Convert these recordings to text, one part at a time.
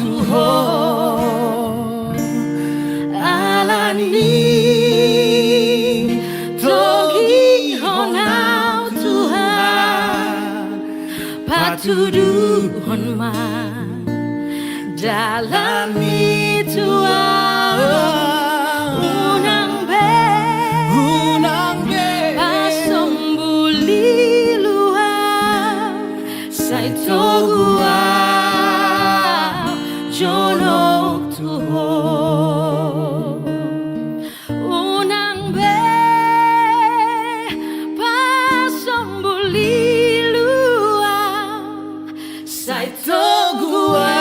Tuhan alani togi honau Tuhan patuduhon ma dalami Tuhan unang be pasombuli luar saitogua jonok Tuhan unang be pasombuli luar saitogua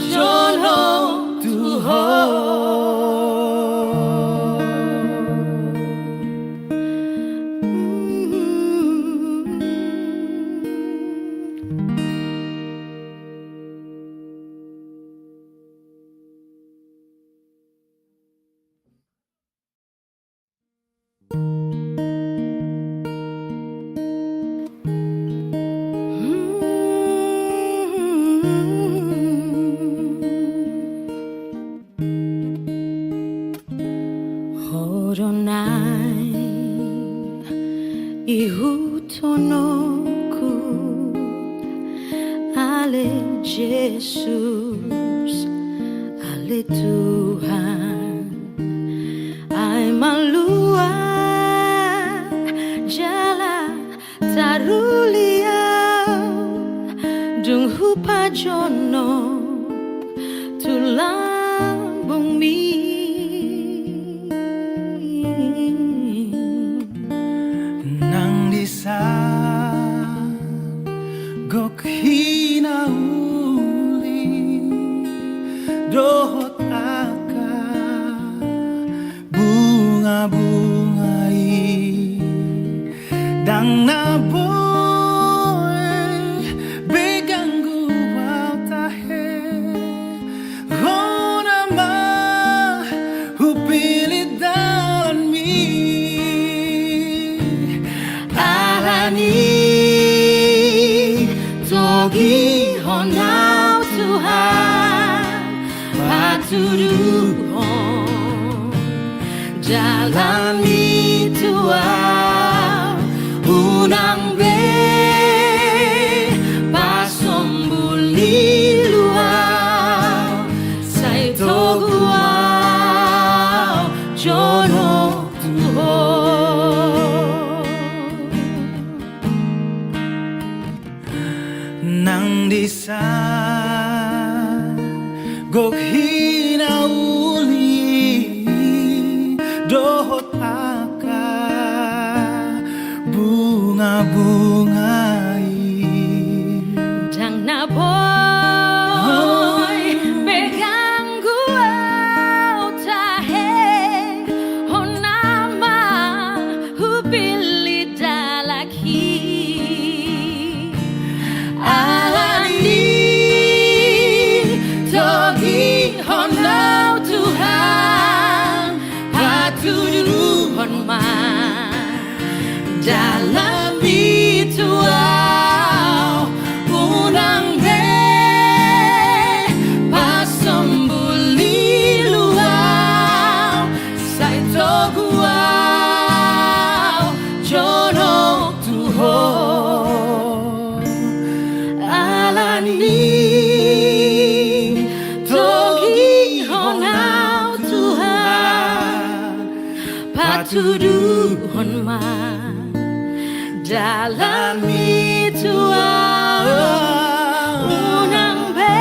jonok Tuhan. Horonai ihutonoku ale Jesus ale Tuhan ai malua jala tarulia dung hupa jono tulang bumi nang disa gok hinauli dohot aka bunga-bungai dang naboy begang gua tahe hona ma hupili dalan mi alani togi honau Tuhan patuduhon jalani Tuhan unang be pasombuli luar saitogua jonok Tuhan nang disa gok hinauli dohot aka bunga-bungai dang naboy begang gua tahe honama hupili dalaki alani togi honau Tuhan patuduhon ma dalami Tuhan unang be pasombuli luar saitogua jonok Tuhan alani togi honau Tuhan patuduhon ma dalami Tuhan unang be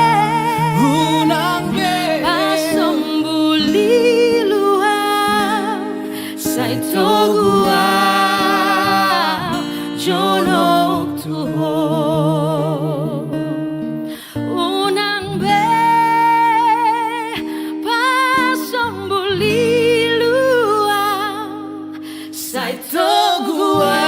pasombuli luar saitogua jonok Tuhan unang be pasombuli luar saitogua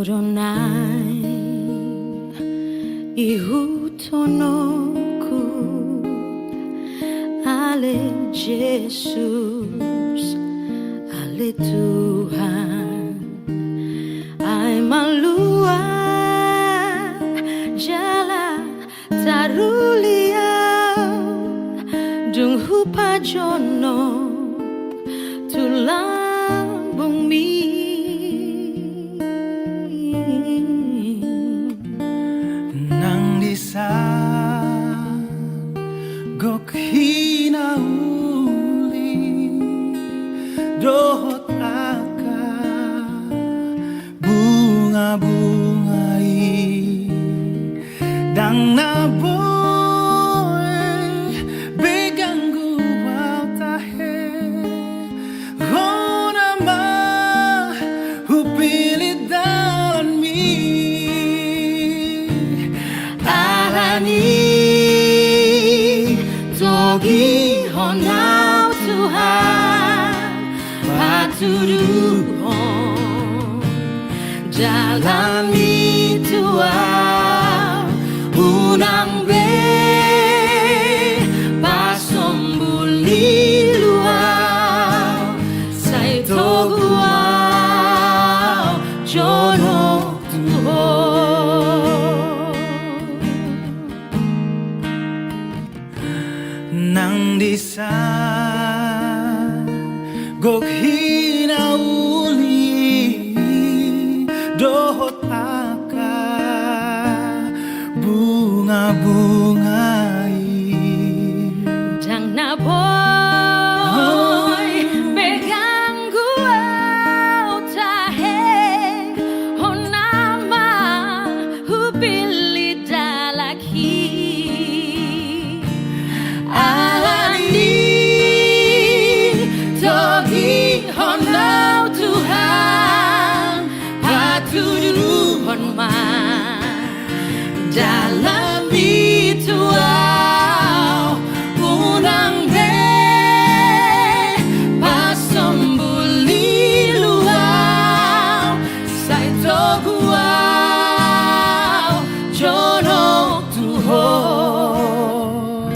Oronai ihutonoku ale Jesus, ale Tuhan, ai malua jala tarulia dung hupa jono tulang bumi nang disa gok hinauli dohot aka bunga-bungai dang naboy beganggu wau tahe hona ma hupilit dalan mi alani togi honau Tuhan patuduhon jalani Tuhan unang be pasombuli luau sai toguau jono Tuhan nang disa gok hinauli dohot aka bunga-bungai Jang na boy beganggu au tahe honama hubili dalaki alani togi honau Tuhan patuduhon ma dalam bituau unang be pasombuli luau sai toguau jono Tuhan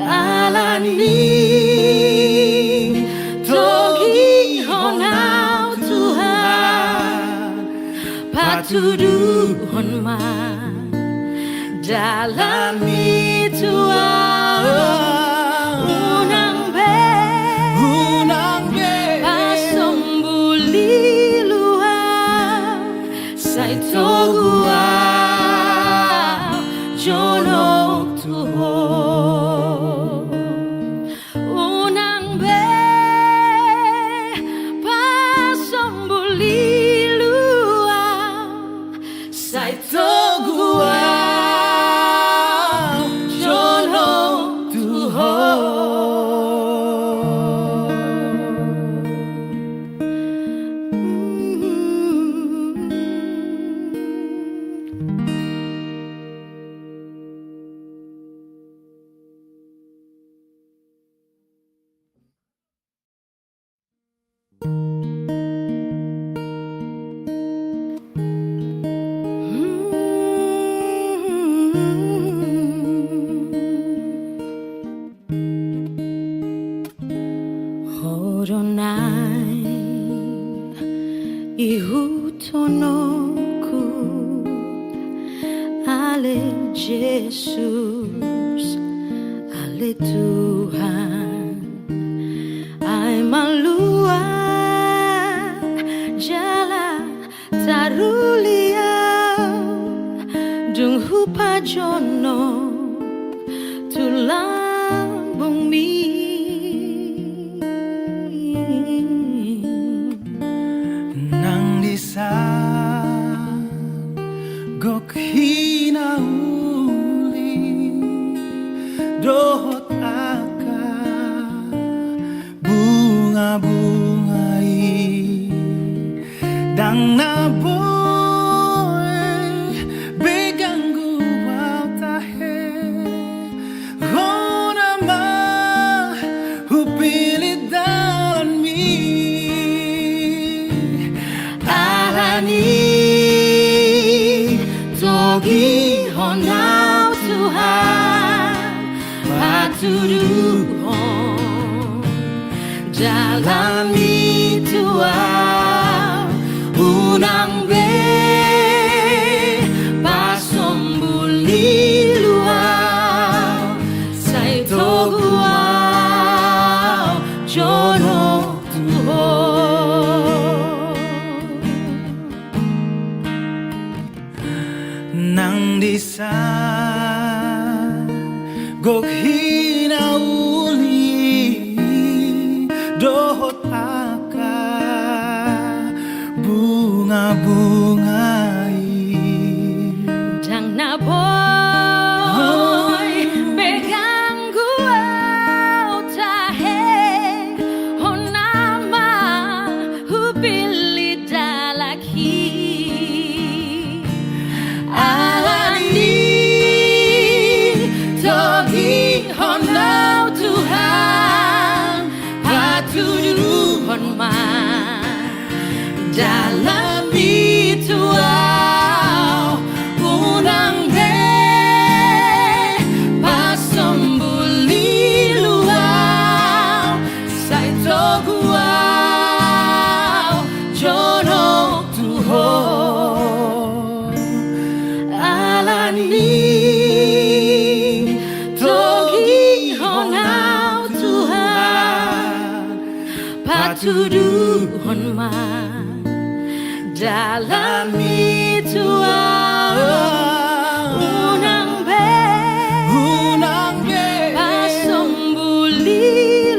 alani togi honau Tuhan patuduhon ma dalam bituau unang be pasombuli luau sai toguau jono Tuhan unang be pasombuli luau sai toguau Oronai ihutonoku ale Jesus, ale Tuhan, ai malua jala tarulia dung hupa jono tulang bumi nang disa gok hinauli dohot aka bunga-bungai dang naboy beganggu wau tahe hona ma hupilit dalan mi alani togi honau Tuhan patuduhon jalan ituau unang be pasombuli luau sai toguau jono Tuhan nang disa gok hinauli dohot aka bunga-bungai Jang na boy pegang gua tahe honama hupili dalaki alani togi honau Tuhan patuduhon ma dalam ituau unang be pasombuli luau sai toguau jono Tuhan alani togi honau Tuhan patuduhon ma dalam ituau unang be pasombuli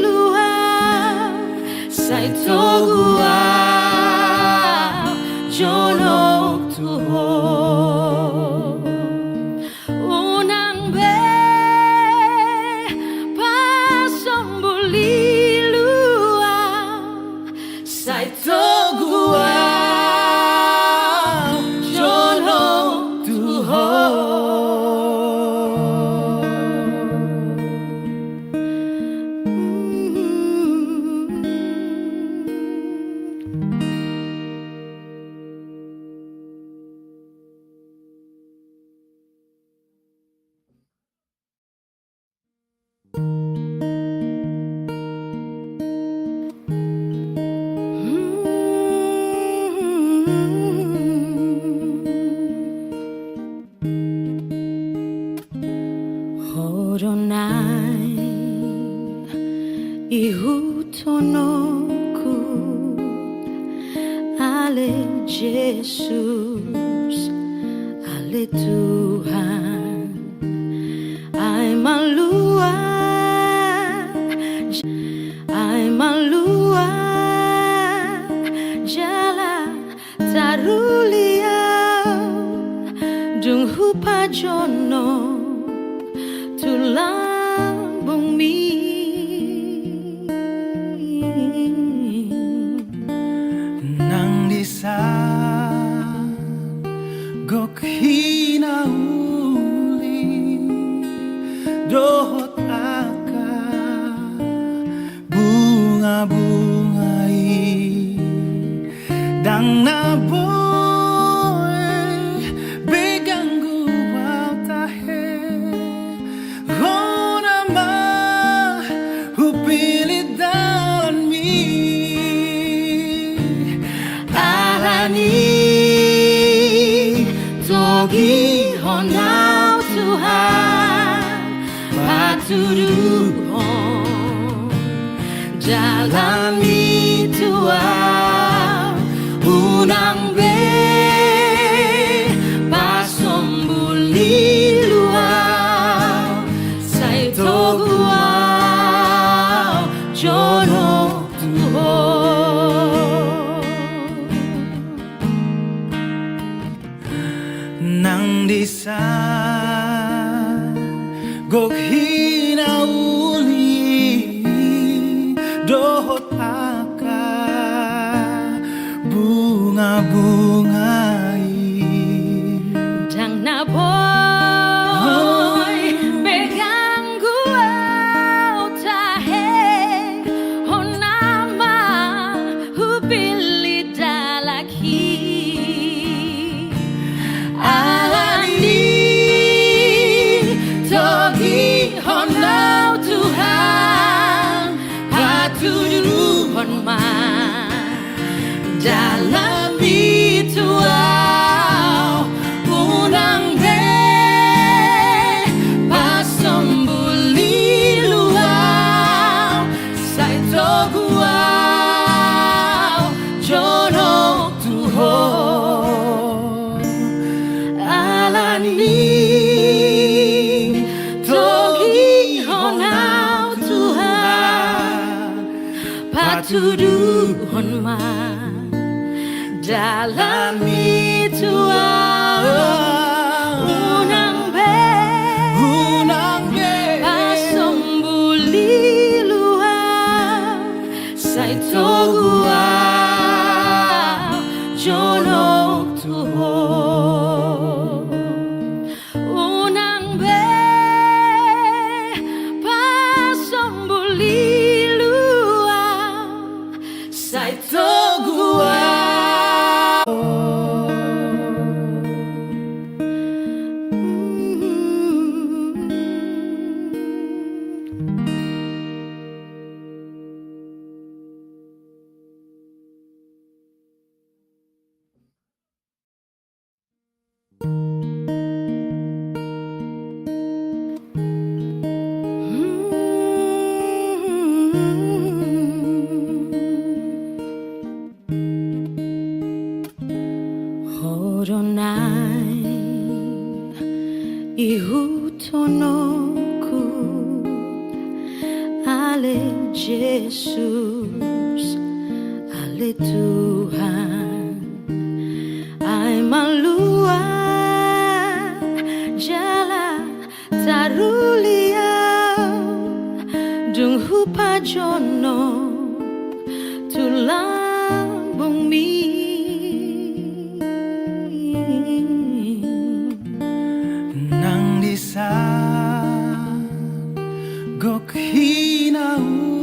luau sai toguau jono Tuhan unang be pasombuli luau sai toguau Horonai ihutonoku ale Jesus ale Tuhan ai malua jala taruliau dung hupa jono tulang bumi nang disa gok hinauli dohot aka bunga-bungai dang na boy begang gua tahe honama hupilit dalan mi alani togi honau Tuhan patuduhon jalan ituau unang be pasombuli luau sai toguau jono Tuhan nang disa gok hinauli dohot aka bunga-bungai Jang na boy pegang gua tahe honama hupili dalaki alani patuduhon dalam itu unang pasembuli luar saito gua jonok tuho unang pasembuli luar saito gua. Horonai ihutonoku ale Jesus ale Tuhan ai malua jala tarulia dung hupa jono tulang bumi nang disa gok hinauli.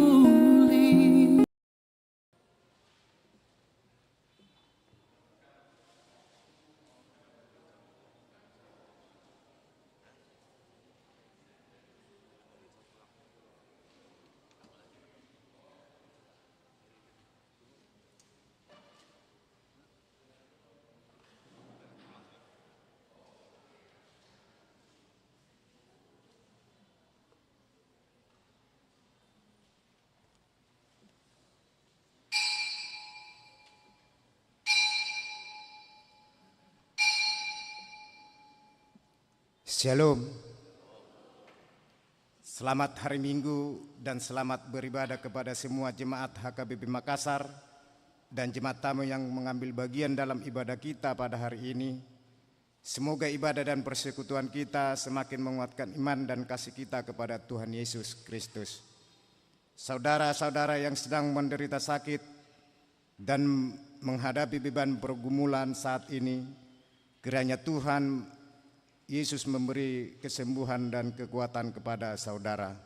Shalom. Selamat hari Minggu dan selamat beribadah kepada semua jemaat HKBP Makassar dan jemaat tamu yang mengambil bagian dalam ibadah kita pada hari ini. Semoga ibadah dan persekutuan kita semakin menguatkan iman dan kasih kita kepada Tuhan Yesus Kristus. Saudara-saudara yang sedang menderita sakit dan menghadapi beban pergumulan saat ini, kiranya Tuhan Yesus memberi kesembuhan dan kekuatan kepada saudara.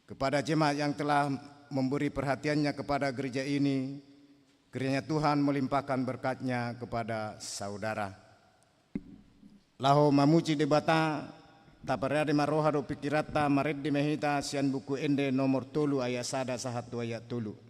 Kepada jemaat yang telah memberi perhatiannya kepada gereja ini, kiranya Tuhan melimpahkan berkat-Nya kepada saudara. Laho mamuci debata taparade maroha do pikirata mareddi mehita sian buku ende nomor 3 ayat 1 sahatu ayat 3.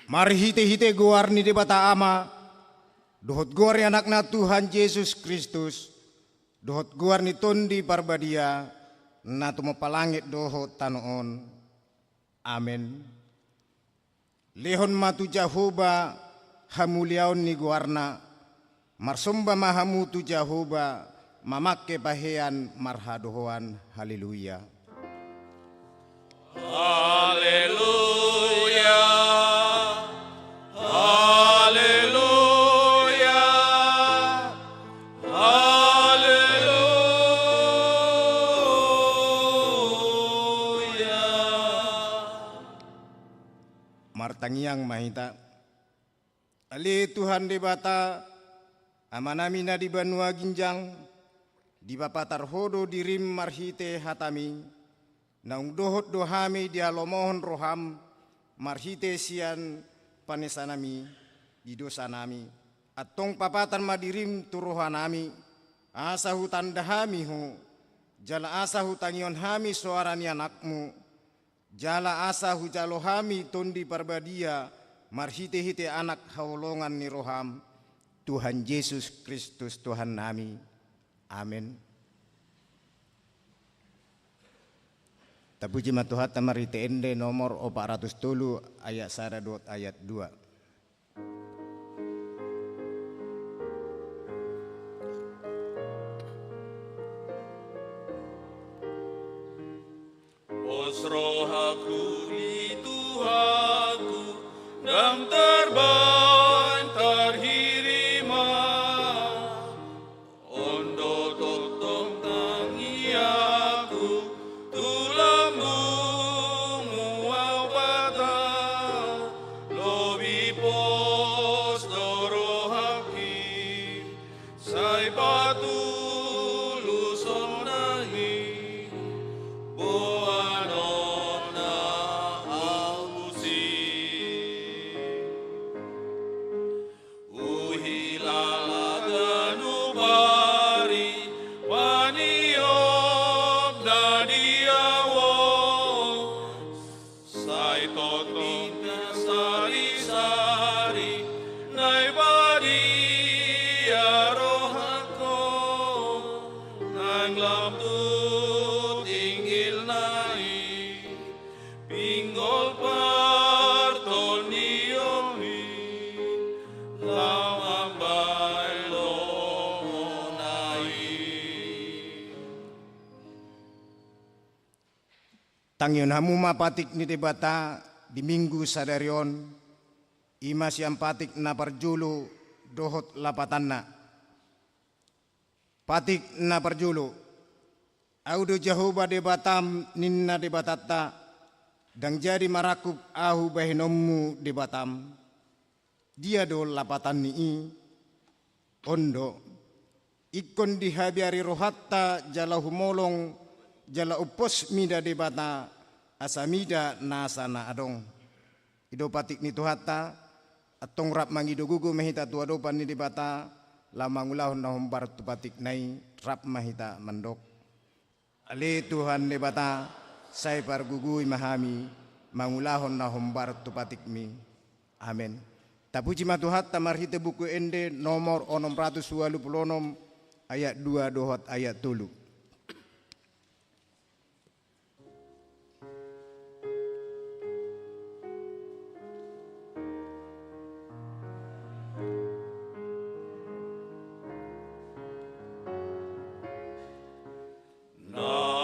Mari hite-hite guarni di bata ama, dohot guarni anakna Tuhan Yesus Kristus, dohot guarni tondi parbadia, na tumapalangit dohot tanoon. Amen. Lehon matu Jehovah hamuliaon ni guarna, marsomba mahamu tu Jehovah, mamakke bahean marhadohoan. Haleluya. Haleluya. Martangiang mahita ali Tuhan di bata amanamina di banua ginjang di bapatar hodo dirim marhite hatami naung dohot dohami dia lomohon roham marhite sian panesanami di dosa nami atong papatan madirim turohanami asa hutan dahami ho jala asa hutangion hami suarani anakmu jala asa hujalohami tondi parbadia marhite-hite anak haulongan ni roham Tuhan Yesus Kristus Tuhan nami. Amin. Tapuji matuhat tamarite ende nomor 403 ayat 1 ayat 2. Rohaku di Tuhanku dan terbantar hirima ondo totong tangi aku tulambungmu awata lobi pos dorohaki sai patu Tangion hamu mapatik ni debata di minggu sadarion ima siam patik na parjulu dohot lapatanna patik na parjulu audo Jehovah debatam ninna debatata dang jadi marakub ahu bahinommu debatam dia do lapatan ni ondo ikon dihabiari rohatta jala humolong jala upos mida debata asamida nasana adong ido patik ni tuhata atong rap mangido gugu mahita tuadopan ni debata lamangulahon na humbar tu patik nai rap mahita mandok ali Tuhan debata say pargugui mahami mangulahon na humbar tu patik mi. Amen. Tapuji matuhat tamarhite buku ende nomor 626 ayat 2 dohot ayat 3. Haleluya.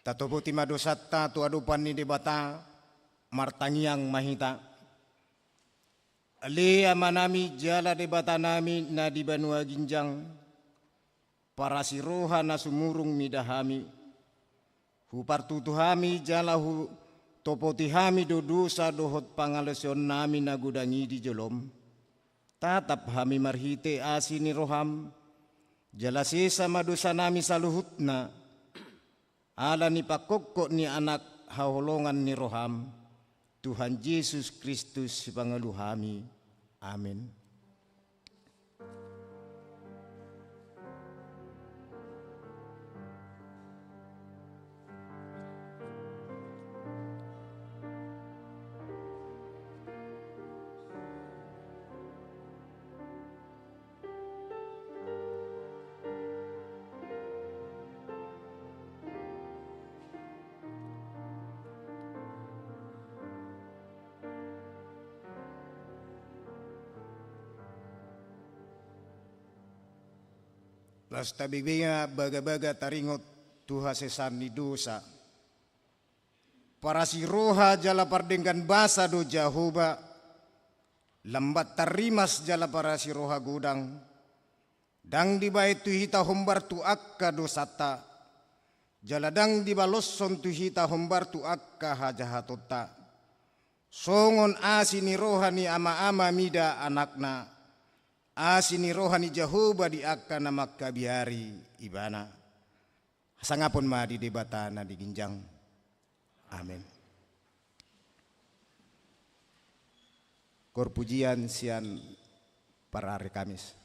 Tatopo tima dosatta tu adupan ni debata martangiang mahita. Ali amanami jala debata nami na di Banua Ginjang. Para siroha na sumurung midahami. Hupartutuhami jala hu topotihami do dosa dohot pangalesion nami na gudangi di jolom. Tatap hami marhite asini roham. Jala sisa madosa nami saluhutna. Ala ni pakokko ni anak haholongan ni roham. Tuhan Yesus Kristus si pangaluhami. Amin. Lasta bibinga baga-baga taringot Tuha sesan ni dosa. Para si roha jala pardengkan basa do jahoba. Lambat tarimas jala para si roha gudang. Dang di bait tu hita hombar tu akka dosata. Jala dang di balosson tu hita hombar tu akka hajahatota. Songon asini roha ni ama-ama mida anakna. Asini rohani Jahoba di akka nama kabiari ibana. Sangapun ma di debata na di Ginjang. Amin. Kor pujian sian para hari Kamis.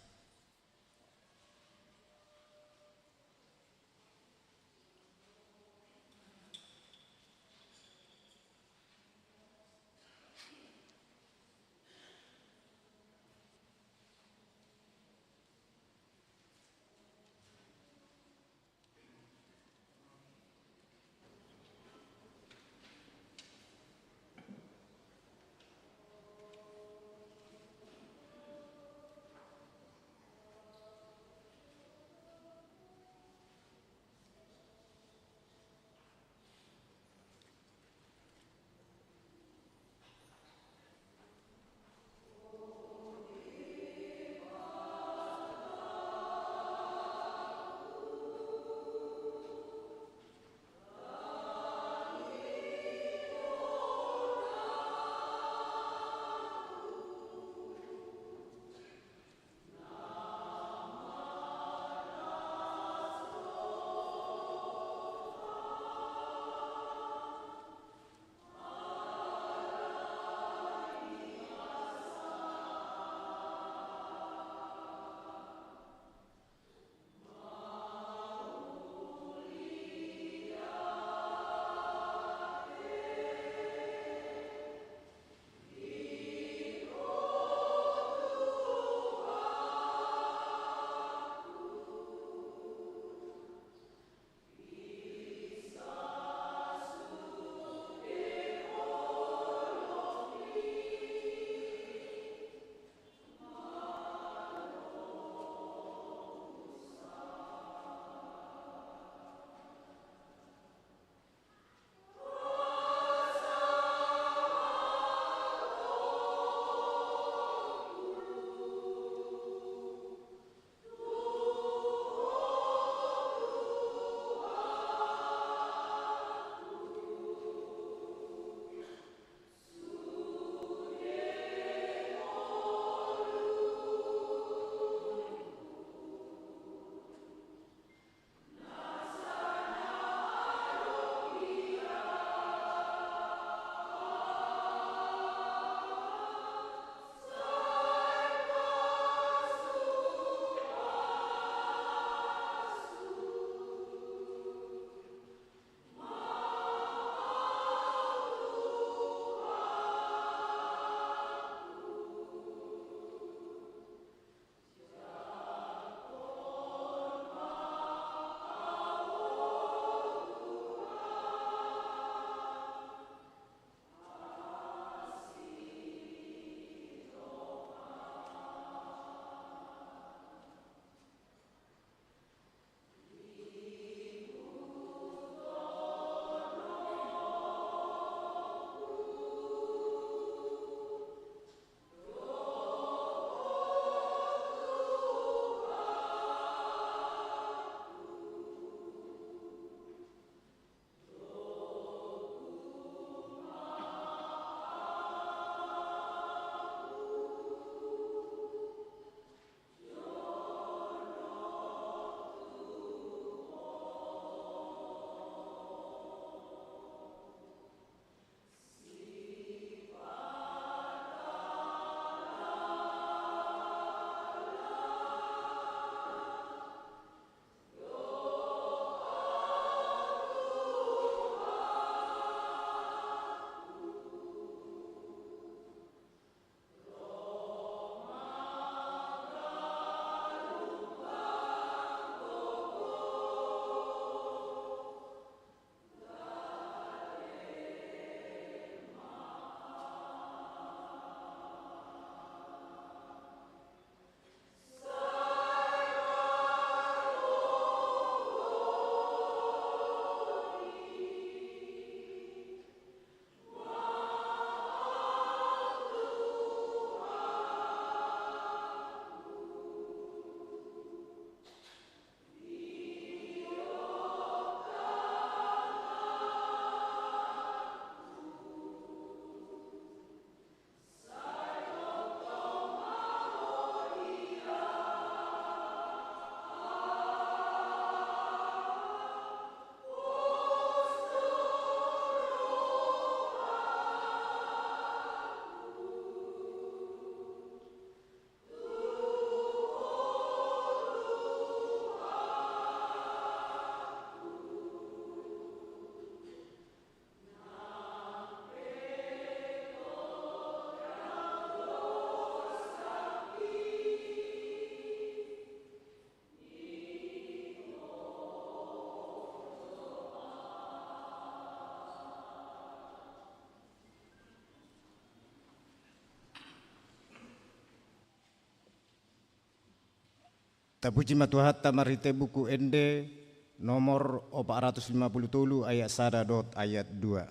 Tapuji matuhatta marite buku ende nomor 450 ayat 1 ayat 2.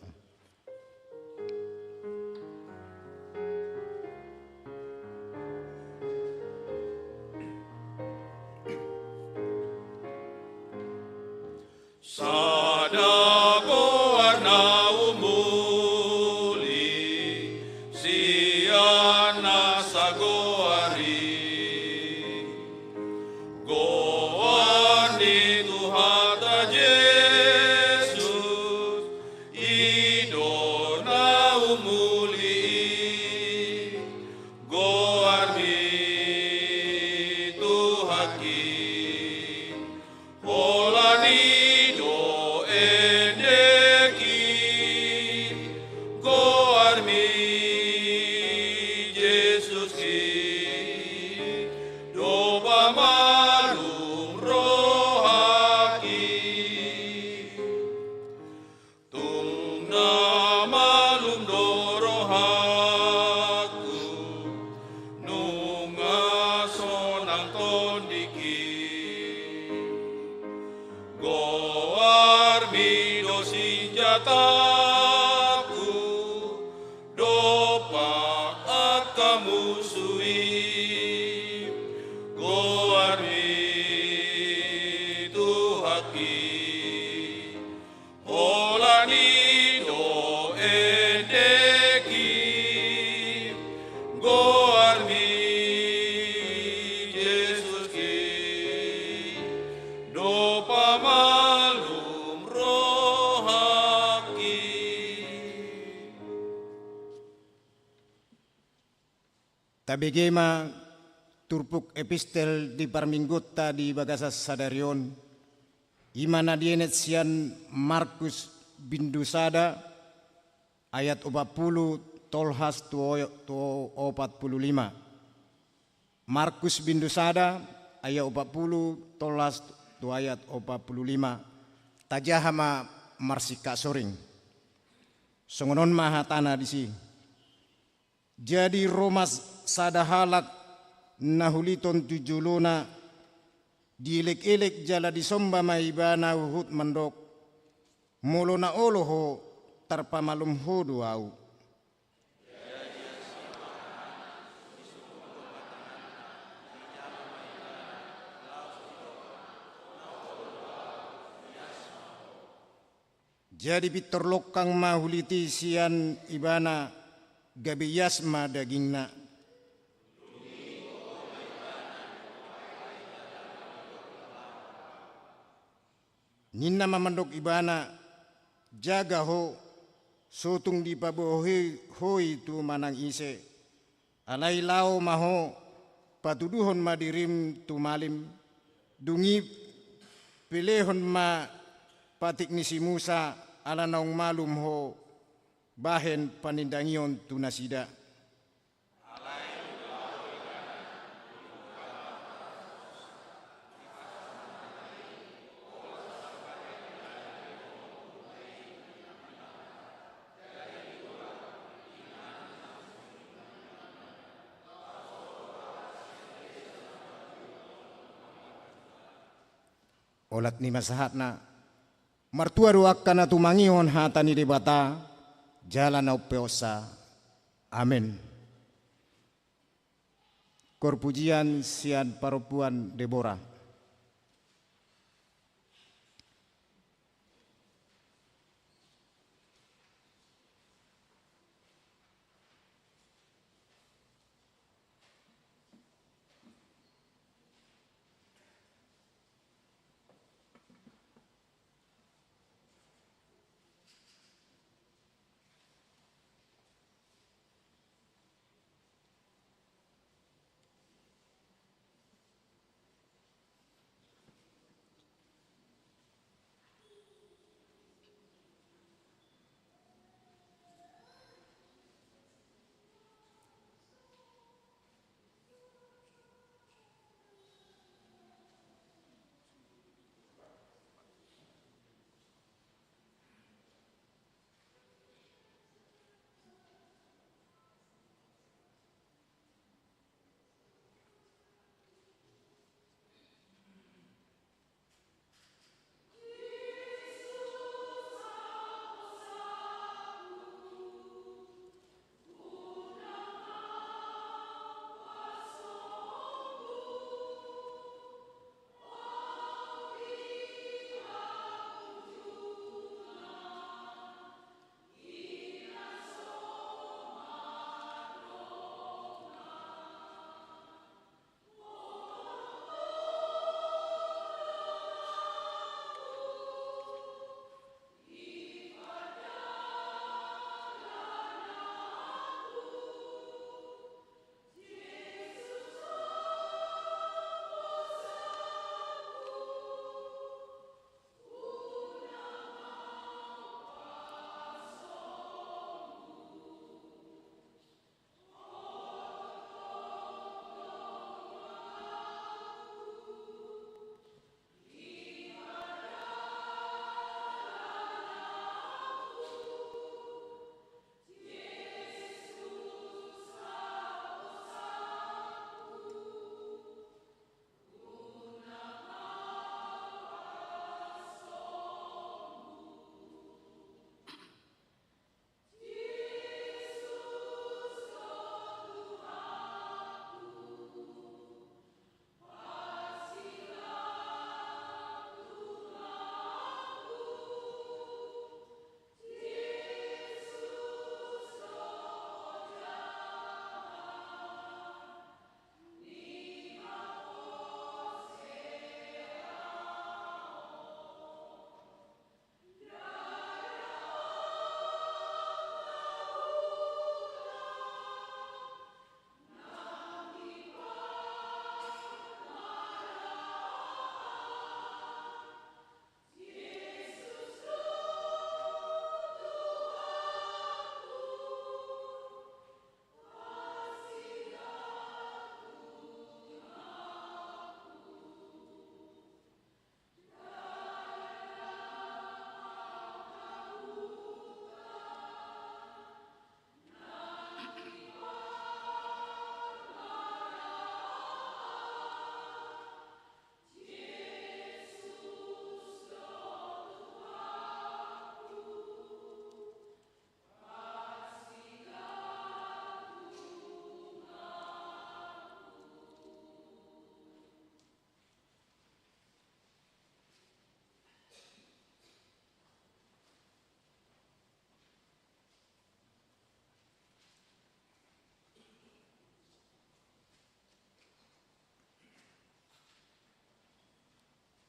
Sadako warna umuli, siana sagoari. Goani Tuhata Yesus, idona umuli. Goani Tuhaki, Olani senjataku dopak akamu sui goarmi tuhaki holani do endeki goarmi Yesus ki do pamalum rohaki. Tabegema turpuk epistel di parminggota di bagasa sadarion imana dienet sian Markus bindusada ayat 40 tolhas tu 45. Markus bindusada ayat 40 tolhas tu ayat 45 tajahama marsika soring songonon mahatana di si. Jadi romas sadahalak nahuliton tujuluna dilek-elek jala disomba maibana uhut mandok molona oloho tarpamalum hodu au. Jadi pitor lokang mahuliti sian ibana gabi yasma dagingna. Ninna mamandok ibana jaga ho sotung di pabohi hoi tu manang ise alai lao maho patuduhon madirim tu malim dungi pilehon ma patik nisi Musa ala naung malum ho bahen panindangion tu nasida. Olat ni masahatna martua doakan atu mangion hatani debata jalan au peosa. Amin. Korpujian sian parupuan Deborah.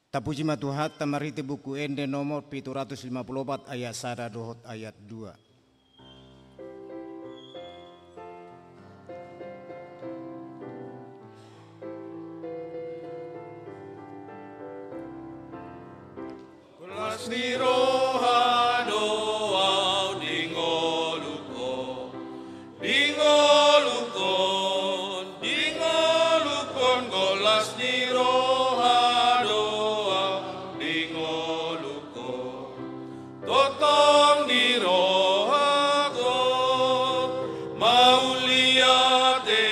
Tapuji matuhat tamariti buku ende nomor 754 ayat 1 dohot ayat 2. Kelas ni rohano au dingolukon golas ni rohano au dingolukon totong ni rohago mauliate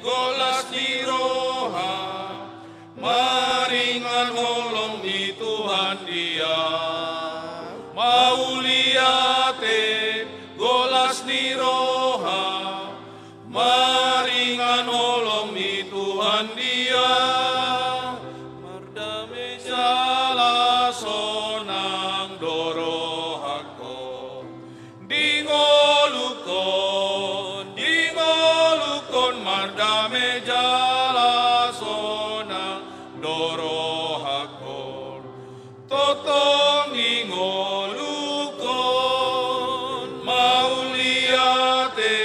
golas ni roha maringan holong ni Tuhan dia mauliate golas ni roha maringan holong ni Tuhan dia mardame jala sonang dorohako dingolukon mardame jala sonang dorohako totong ingolukon mauliate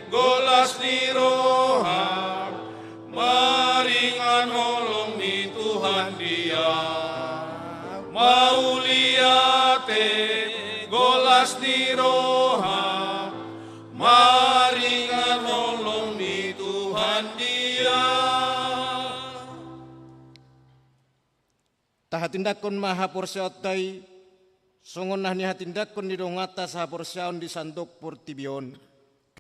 golas ni roha maringan holong ni Tuhan dia mauliate golas ni roha maringan holong ni Tuhan dia. Tahatindakon maha porsyaotai songon nah ni hatindakon ni dongata saha porsyaon di sandok portibion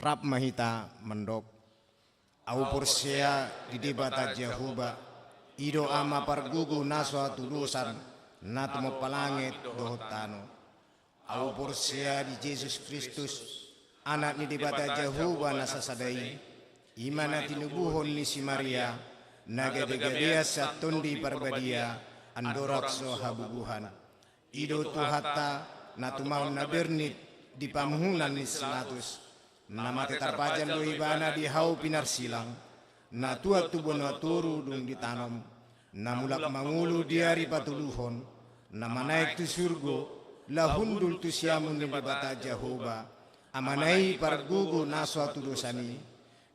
rap mahita mendok au porsya di debata Jehuba ido ama pargugu naswa tulusan natumo palangit dohotano au porsya di Yesus Kristus anak ni debata Jehuba nasasadai imana tinubuhon ni si Maria nagade-gadea satundi parbadia andorak so habubuhan ido tuhata natumau nabernit di pamuhunan ni selatus nama tetarpajan lo ibana di hau pinar silang na tua tubon waturu dung ditanam na mulak mangulu diari patuluhon na manaik tu surgo lahundul tu siamun ni bata Jehovah amanai pargugu naswa tu dosani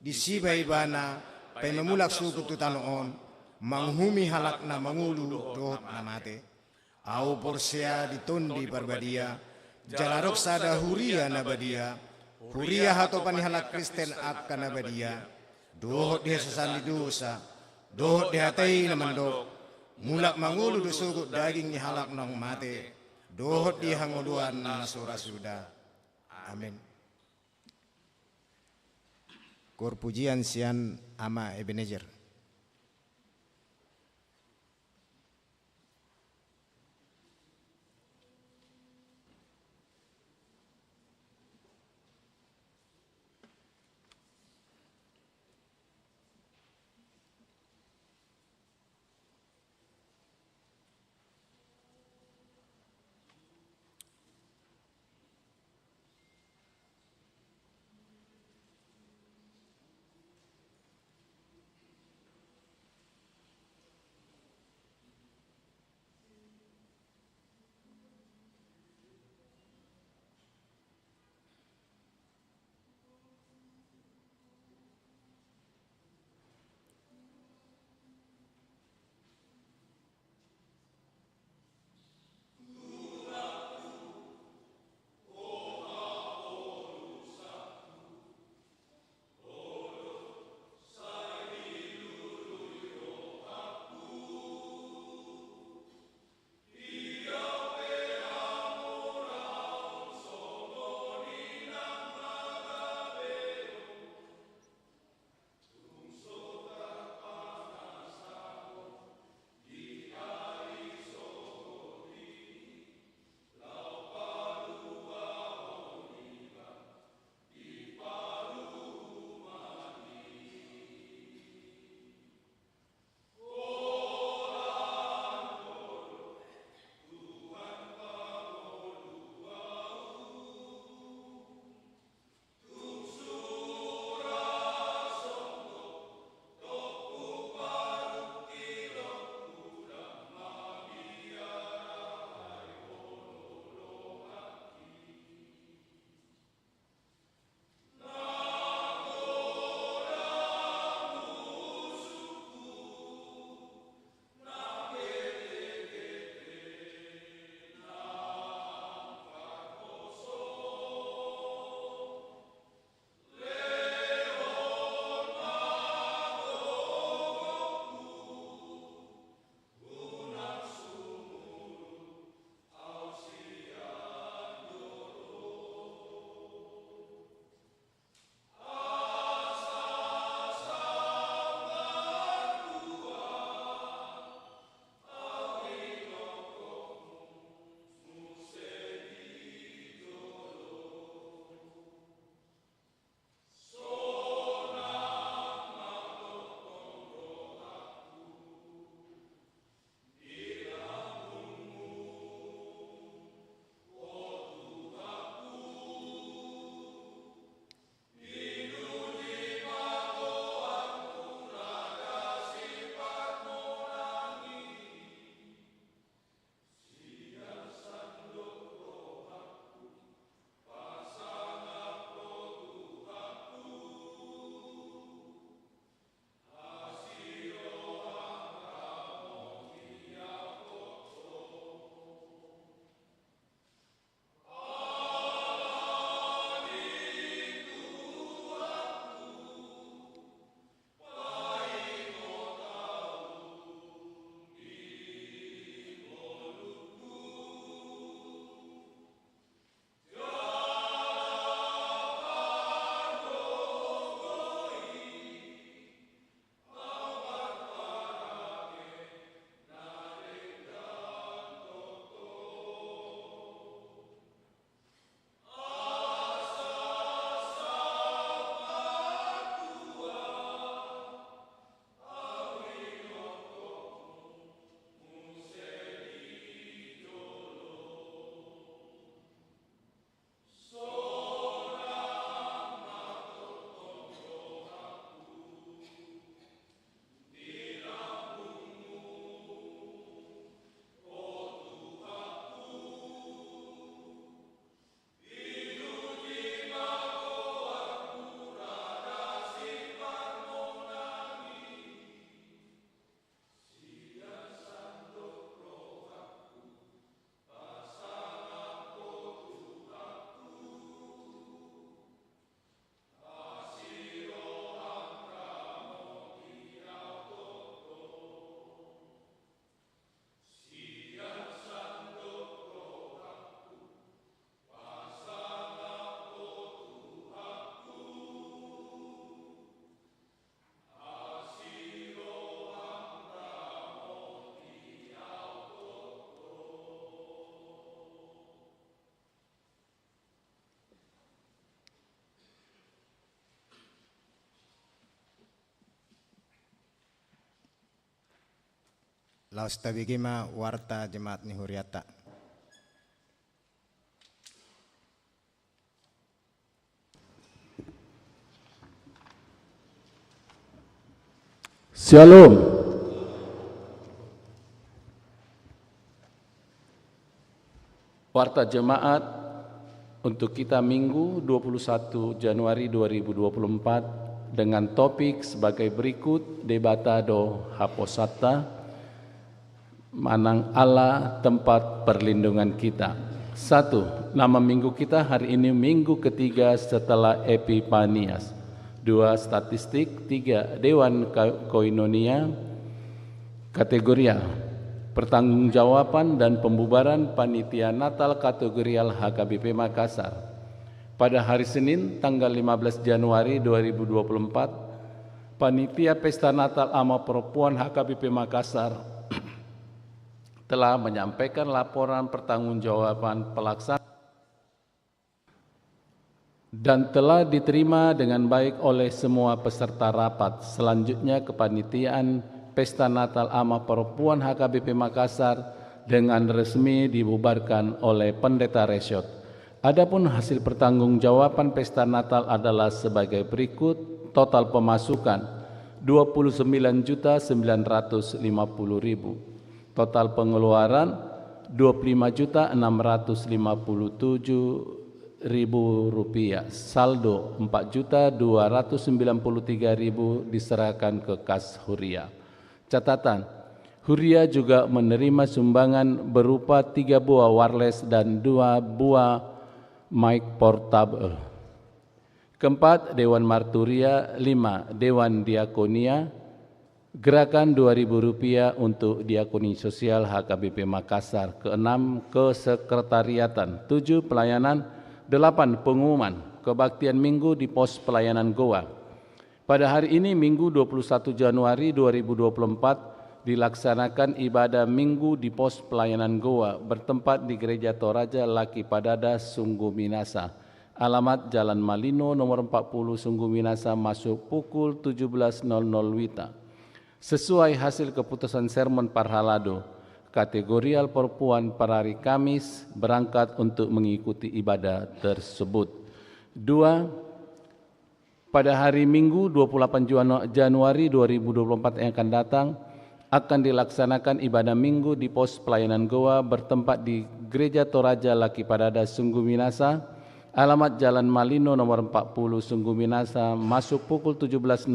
di siba ibana pememulak suku tu tanoon manghumi halak na mangulu dohot na mate au porsea ditondi parbadia jalarok sada huria na badia huria hato panihalak Kristen akan na badia dohot dia sesandi dosa dohot dia hatai na mandok mulak mangulu dosugut daging ni halak nang mate dohot dia hanguluan na sura suda amin. Kor pujian sian ama Ebenezer. Laos tabigima warta jemaat ni Huriata. Shalom. Warta jemaat untuk kita Minggu 21 Januari 2024 dengan topik sebagai berikut: Debatado Haposata, Manang Allah tempat perlindungan kita. 1. Nama minggu kita hari ini minggu ketiga setelah Epifanias. 2. Statistik. 3. Dewan Koinonia. Kategoria pertanggungjawaban dan pembubaran panitia Natal kategorial HKBP Makassar. Pada hari Senin tanggal 15 Januari 2024, panitia Pesta Natal Ama Perempuan HKBP Makassar telah menyampaikan laporan pertanggungjawaban pelaksanaan dan telah diterima dengan baik oleh semua peserta rapat. Selanjutnya, kepanitiaan Pesta Natal Ama Perempuan HKBP Makassar dengan resmi dibubarkan oleh Pendeta Resyot. Adapun hasil pertanggungjawaban Pesta Natal adalah sebagai berikut: total pemasukan 29.950.000, total pengeluaran 25.657.000 rupiah, saldo 4.293.000 diserahkan ke kas Huria. Catatan, Huria juga menerima sumbangan berupa 3 buah wireless dan 2 buah mic portable. Keempat, Dewan Marturia. 5, Dewan Diakonia. Gerakan Rp2.000 untuk Diakoni Sosial HKBP Makassar. Keenam, Kesekretariatan. 7, Pelayanan. 8, Pengumuman kebaktian minggu di pos pelayanan Goa. Pada hari ini Minggu 21 Januari 2024 dilaksanakan ibadah minggu di pos pelayanan Goa bertempat di Gereja Toraja Laki Padada Sungguh Minasa. Alamat Jalan Malino nomor 40 Sungguh Minasa, masuk pukul 17.00 WITA. Sesuai hasil keputusan sermon Parhalado, kategorial perempuan pada hari Kamis berangkat untuk mengikuti ibadah tersebut. 2. Pada hari Minggu 28 Januari 2024 yang akan datang akan dilaksanakan ibadah minggu di pos pelayanan Goa bertempat di Gereja Toraja Laki Padada Sungguh Minasa. Alamat Jalan Malino nomor 40 Sungguh Minasa, masuk pukul 17.00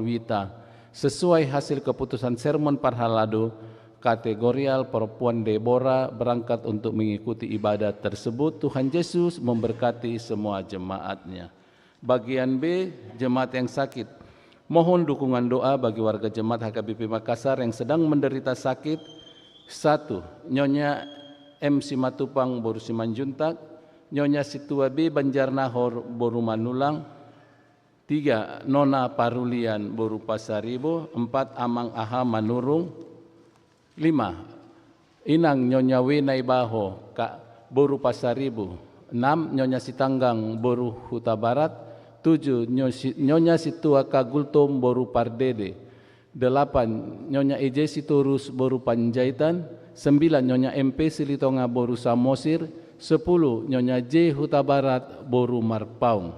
WITA. Sesuai hasil keputusan sermon Parhalado, kategorial perempuan Deborah berangkat untuk mengikuti ibadah tersebut. Tuhan Yesus memberkati semua jemaatnya. Bagian B, jemaat yang sakit. Mohon dukungan doa bagi warga jemaat HKBP Makassar yang sedang menderita sakit. 1. Nyonya M. Simatupang Boru Simanjuntak, Nyonya Situa B. Banjarnahor Boru Manulang. 3. Nona Parulian Boru Pasaribo. 4. Amang Aha Manurung. 5. Inang Nyonya W. Naibaho Kak Boru Pasaribo. 6. Nyonya Sitanggang Boru Huta Barat. 7. Nyonya Situa Kagultom Boru Pardede. 8. Nyonya Eje Sitorus Boru Panjaitan. 9. Nyonya MP Silitonga Boru Samosir. 10. Nyonya J Huta Barat Boru Marpaung.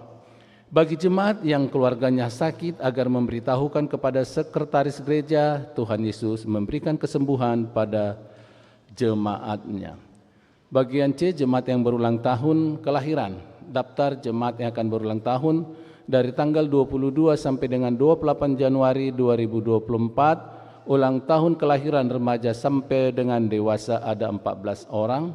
Bagi jemaat yang keluarganya sakit agar memberitahukan kepada sekretaris gereja, Tuhan Yesus memberikan kesembuhan pada jemaatnya. Bagian C, jemaat yang berulang tahun kelahiran. Daftar jemaat yang akan berulang tahun dari tanggal 22 sampai dengan 28 Januari 2024. Ulang tahun kelahiran remaja sampai dengan dewasa ada 14 orang.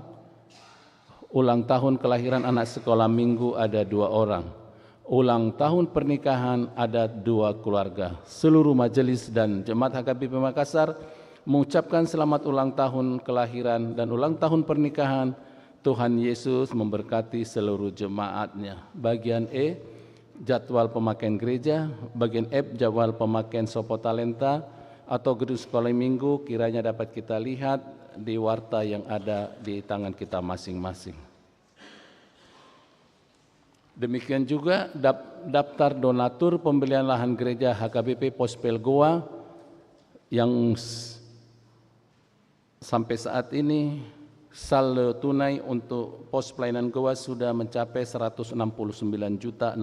Ulang tahun kelahiran anak sekolah minggu ada 2 orang. Ulang tahun pernikahan ada 2 keluarga. Seluruh majelis dan jemaat HKBP Makassar mengucapkan selamat ulang tahun kelahiran dan ulang tahun pernikahan. Tuhan Yesus memberkati seluruh jemaatnya. Bagian E, jadwal pemakaian gereja. Bagian F, jadwal pemakaian Sopo Talenta atau gedung sekolah minggu, kiranya dapat kita lihat di warta yang ada di tangan kita masing-masing. Demikian juga daftar donatur pembelian lahan gereja HKBP Pospel Goa yang Sampai saat ini saldo tunai untuk pos pelayanan goa sudah mencapai 169.650.000,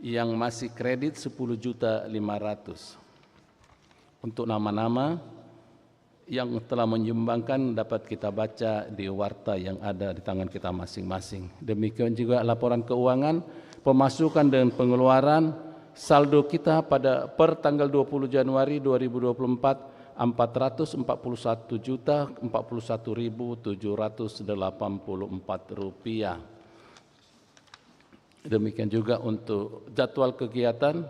yang masih kredit 10.500.000. Untuk nama-nama yang telah menyumbangkan dapat kita baca di warta yang ada di tangan kita masing-masing. Demikian juga laporan keuangan, pemasukan dan pengeluaran. Saldo kita per tanggal 20 Januari 2024 Rp441.041.784. Demikian juga untuk jadwal kegiatan,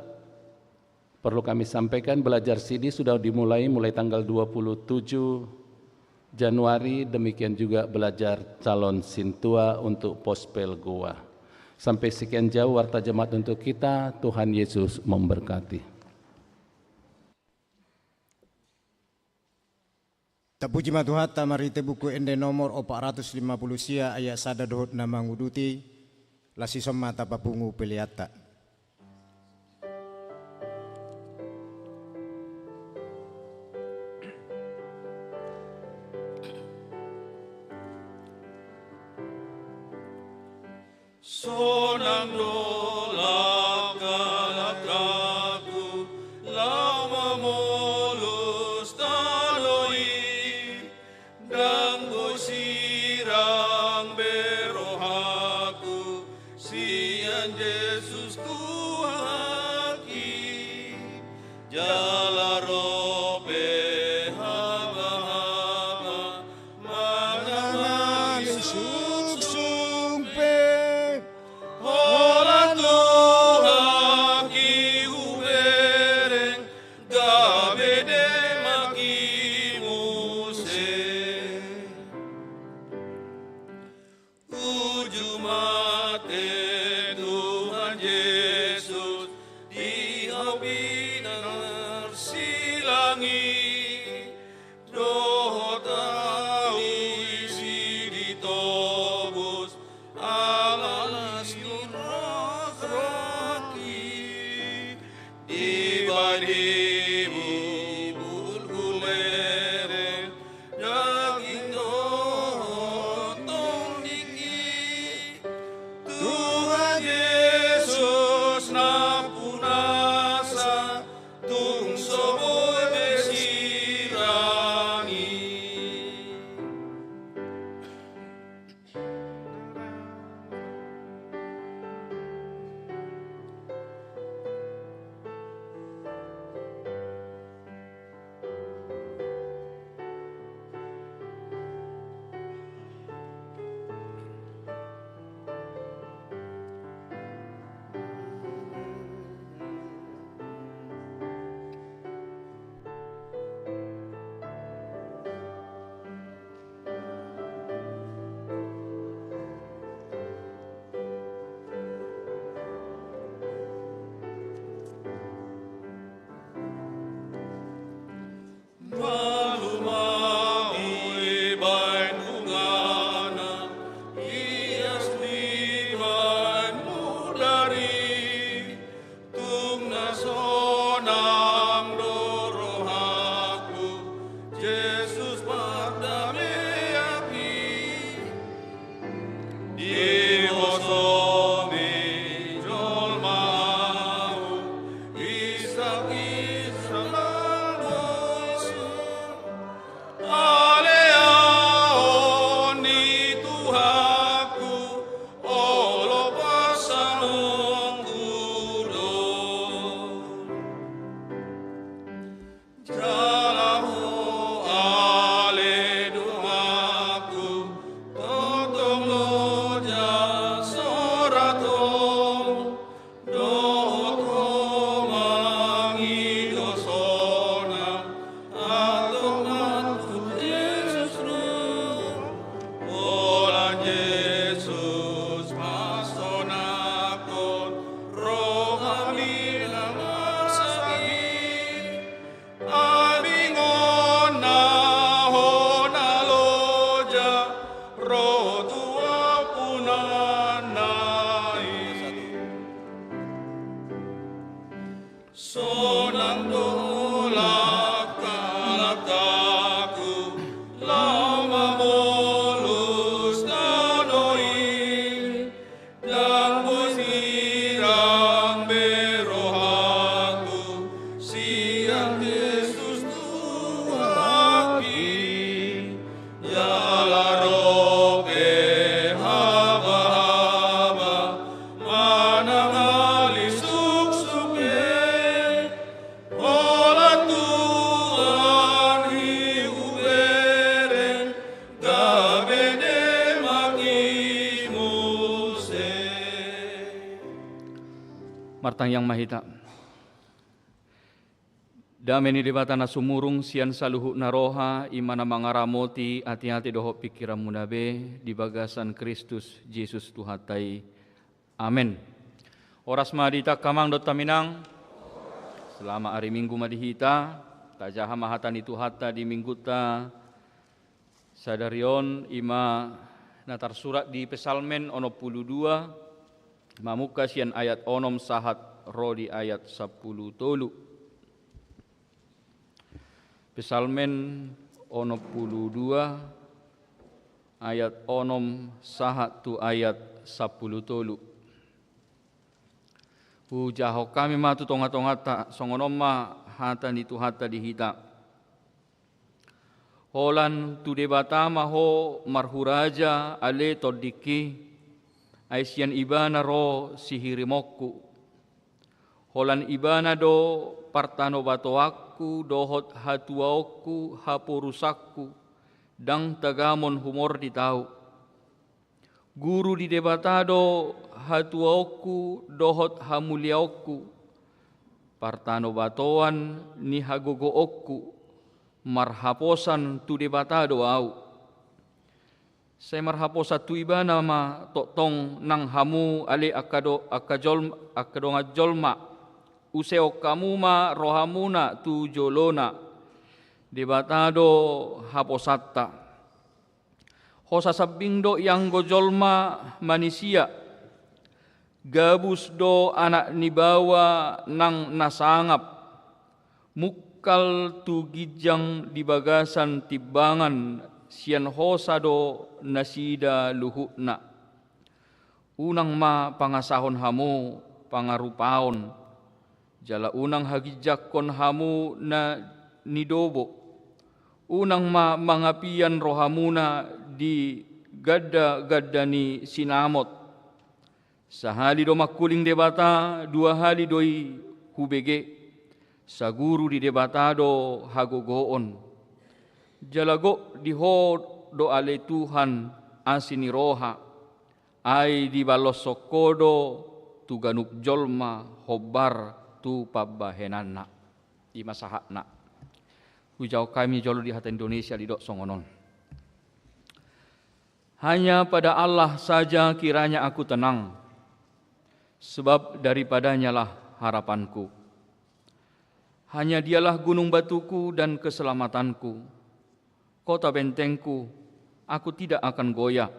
perlu kami sampaikan belajar CD sudah dimulai tanggal 27 Januari, demikian juga belajar calon sintua untuk pospel goa. Sampai sekian jauh warta jemaat untuk kita. Tuhan Yesus memberkati. Tapuji matuhata marite buku ende nomor 450 sia ayat sada dohot nama nguduti lasi somata papungu peliata. Sonang dolak kalakaku lama molus taloi dan sirang berohaku sian Yesus Tuhanki jala robe haba-haba mangamagi sungsungpe Ora Tuhan ki ubereng gabede maki muse ujumate Tuhan Yesus di habinar silangi doh tahu isi ditobus alas nuraki di badi bulgulere daging dotong diki Tuhan Yesus napunasa tung soboy besirangi Totong lo Martang yang mahita. Dameni debata na sumurung sian saluhu naroha imana mangaramoti hati-hati doho pikiran munabe di bagasan Kristus Yesus Tuhatai. Amin. Oras madita kamang dot taminang. Selama hari Minggu madihita, tajaha mahatan itu hatta di mingguta sadarion ima natar surat di Pesalmen 22 mamuka sian ayat onom sahat rodi ayat 10 tolu. Pesalmen 22 ayat onom sahat tu ayat 10 tolu. Hujaho kami matu tonga-tongata songonom ma hatan itu hatta dihita. Holan tu debata maho marhuraja ale todiki Aisian ibana ro sihirimokku. Holan ibana do partano batoakku dohot hatuaokku hapurusakku dang tagamon humor di tau. Guru di debatado hatuaokku dohot hamuliaokku. Partano batoan ni hagogookku marhaposan tu debatado au. Saya marhaposa tu ibana ma totong nang hamu ale akadonga jolma useo kamu ma rohamuna tu jolona debatado haposatta hosa sabindo yang gojolma manusia gabus do anak nibawa nang nasangap mukal tu gijang di bagasan tibangan sian hosado nasida luhukna. Unang ma pangasahon hamu pangarupaon. Jala unang hagijakon hamu na nidobo. Unang ma mangapian rohamuna di gadda ni sinamot. Sahali do makuling debata, 2 hali doi hubege. Saguru di debatado hagogoon. Jalago diho do ale Tuhan asini roha ai di balos sokodo tu ganuk jolma hobar tu pabahenana di masahakna hujau kami jolo di hati Indonesia di dok songonon. Hanya pada Allah saja kiranya aku tenang sebab daripadanya lah harapanku. Hanya dialah gunung batuku dan keselamatanku. Kota bentengku, aku tidak akan goyah.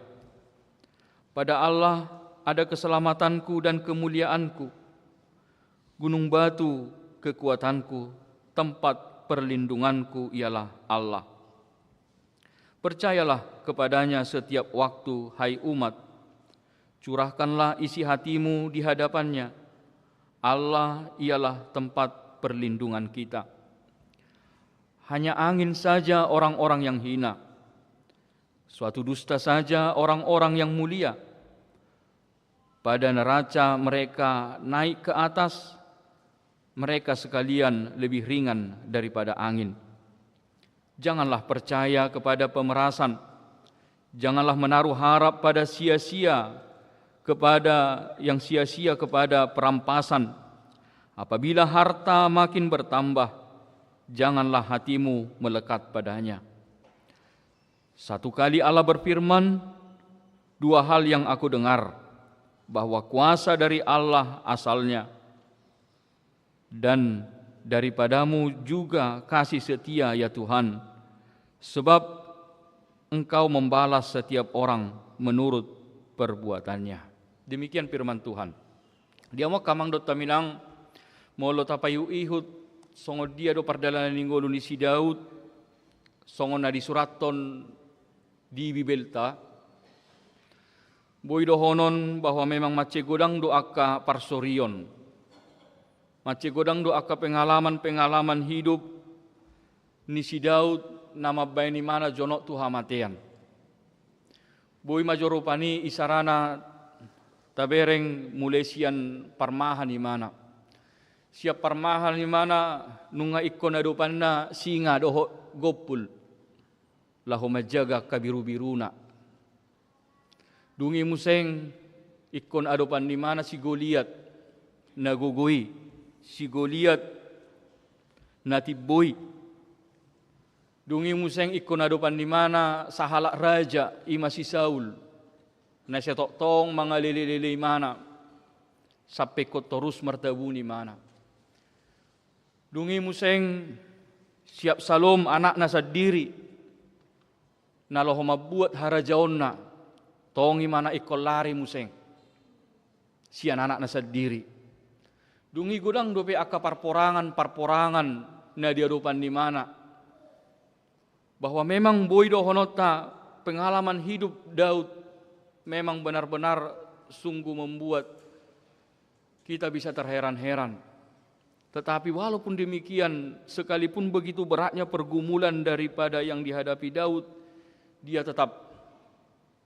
Pada Allah ada keselamatanku dan kemuliaanku. Gunung batu kekuatanku, tempat perlindunganku ialah Allah. Percayalah kepadanya setiap waktu, hai umat. Curahkanlah isi hatimu di hadapannya. Allah ialah tempat perlindungan kita. Hanya angin saja orang-orang yang hina. Suatu dusta saja orang-orang yang mulia. Pada neraca mereka naik ke atas, mereka sekalian lebih ringan daripada angin. Janganlah percaya kepada pemerasan. Janganlah menaruh harap pada sia-sia kepada perampasan. Apabila harta makin bertambah, janganlah hatimu melekat padanya. Satu kali Allah berfirman, 2 hal yang aku dengar, bahwa kuasa dari Allah asalnya, dan daripadamu juga kasih setia ya Tuhan, sebab Engkau membalas setiap orang menurut perbuatannya. Demikian firman Tuhan. Dia mau kamang dot taminang molo tapayu ihud songo dia do pardalanan ninggolo ni si Daud songo na disuraton di Bibelta boy do honon bahwa memang mace godang do akka parsorion, mace godang do akka pengalaman hidup ni si Daud nama baini mana jonok tu hamatean boy majorupani isarana tabereng mulesian parmahan di mana. Siap parmahan di mana nunga ikon adupan na singa doho gopul lahu majaga kabiru-biruna. Dungi museng ikon adupan di mana si Goliat nagugui, si Goliat natibboy. Dungi museng ikon adopan di mana sahalak raja ima si Saul na siya toktong mga lililili mana sampai ko terus martabu ni mana. Dungi museng siap salom anak na sadiri na loho mabuat harajaon na tongi mana ikon lari museng siya anak na sadiri. Dungi gudang dope aka parporangan na diadopan di mana bahwa memang boydo honota pengalaman hidup Daud memang benar-benar sungguh membuat kita bisa terheran-heran. Tetapi walaupun demikian, sekalipun begitu beratnya pergumulan daripada yang dihadapi Daud, dia tetap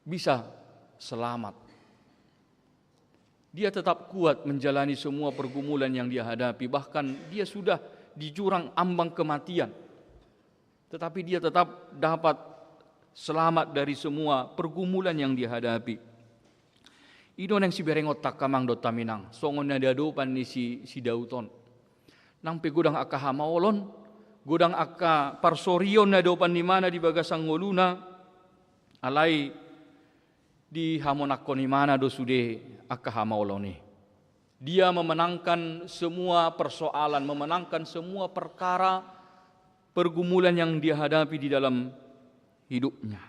bisa selamat. Dia tetap kuat menjalani semua pergumulan yang dia hadapi. Bahkan dia sudah di jurang ambang kematian, tetapi dia tetap dapat selamat dari semua pergumulan yang dihadapi. Idon yang si berengot tak kamang dota minang, songon na diadopan ni si Dauton. Nang pe gudang aka hamaolon, gudang aka parsorion na dopan ni mana di bagasang ngoluna, alay di hamonakko ni mana do sude aka hamaoloni. Dia memenangkan semua persoalan, memenangkan semua perkara pergumulan yang dia hadapi di dalam hidupnya.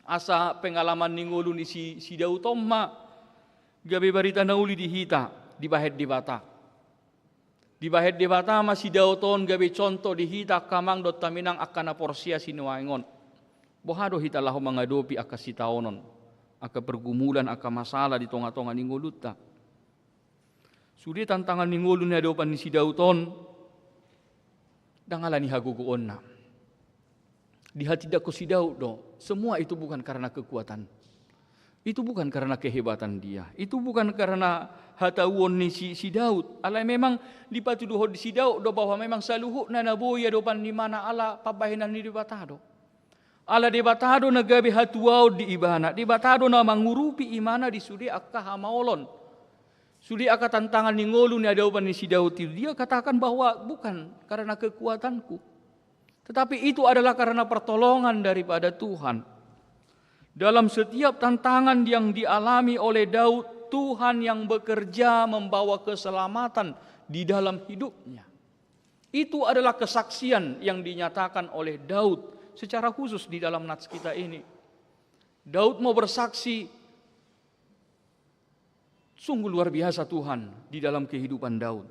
Asa pengalaman ningolu ni si Dauton ma gabe barita nauli di hita di bahet di bata. Di bahet di bata ma si Dauton gabe contoh di hita kamang dot taminang akana porsia sinuangon. Bohado hita lahu mengadopi aka sitaonon, aka pergumulan, aka masalah di tonga-tonga ningoluta. Sudi tantangan ningolu ni adopan ni si Dauton dangalani haguguon na. Di hati dako si Daud do, semua itu bukan karena kekuatan. Itu bukan karena kehebatan dia. Itu bukan karena hatauon ni si Daud. Alai memang dipatuduh di si Daud do bahwa memang saluhuk na naboya dopan di mana ala pabahinan ni dibatado. Ala dibatado na gabi hatuau di ibana. Dibatado na mangurupi imana di sudi akka hamaolon. Sudi aka tantangan ni ngolu ni adopan ni si Daud itu. Dia katakan bahwa bukan karena kekuatanku, tetapi itu adalah karena pertolongan daripada Tuhan. Dalam setiap tantangan yang dialami oleh Daud, Tuhan yang bekerja membawa keselamatan di dalam hidupnya. Itu adalah kesaksian yang dinyatakan oleh Daud secara khusus di dalam nats kita ini. Daud mau bersaksi, sungguh luar biasa Tuhan di dalam kehidupan Daud.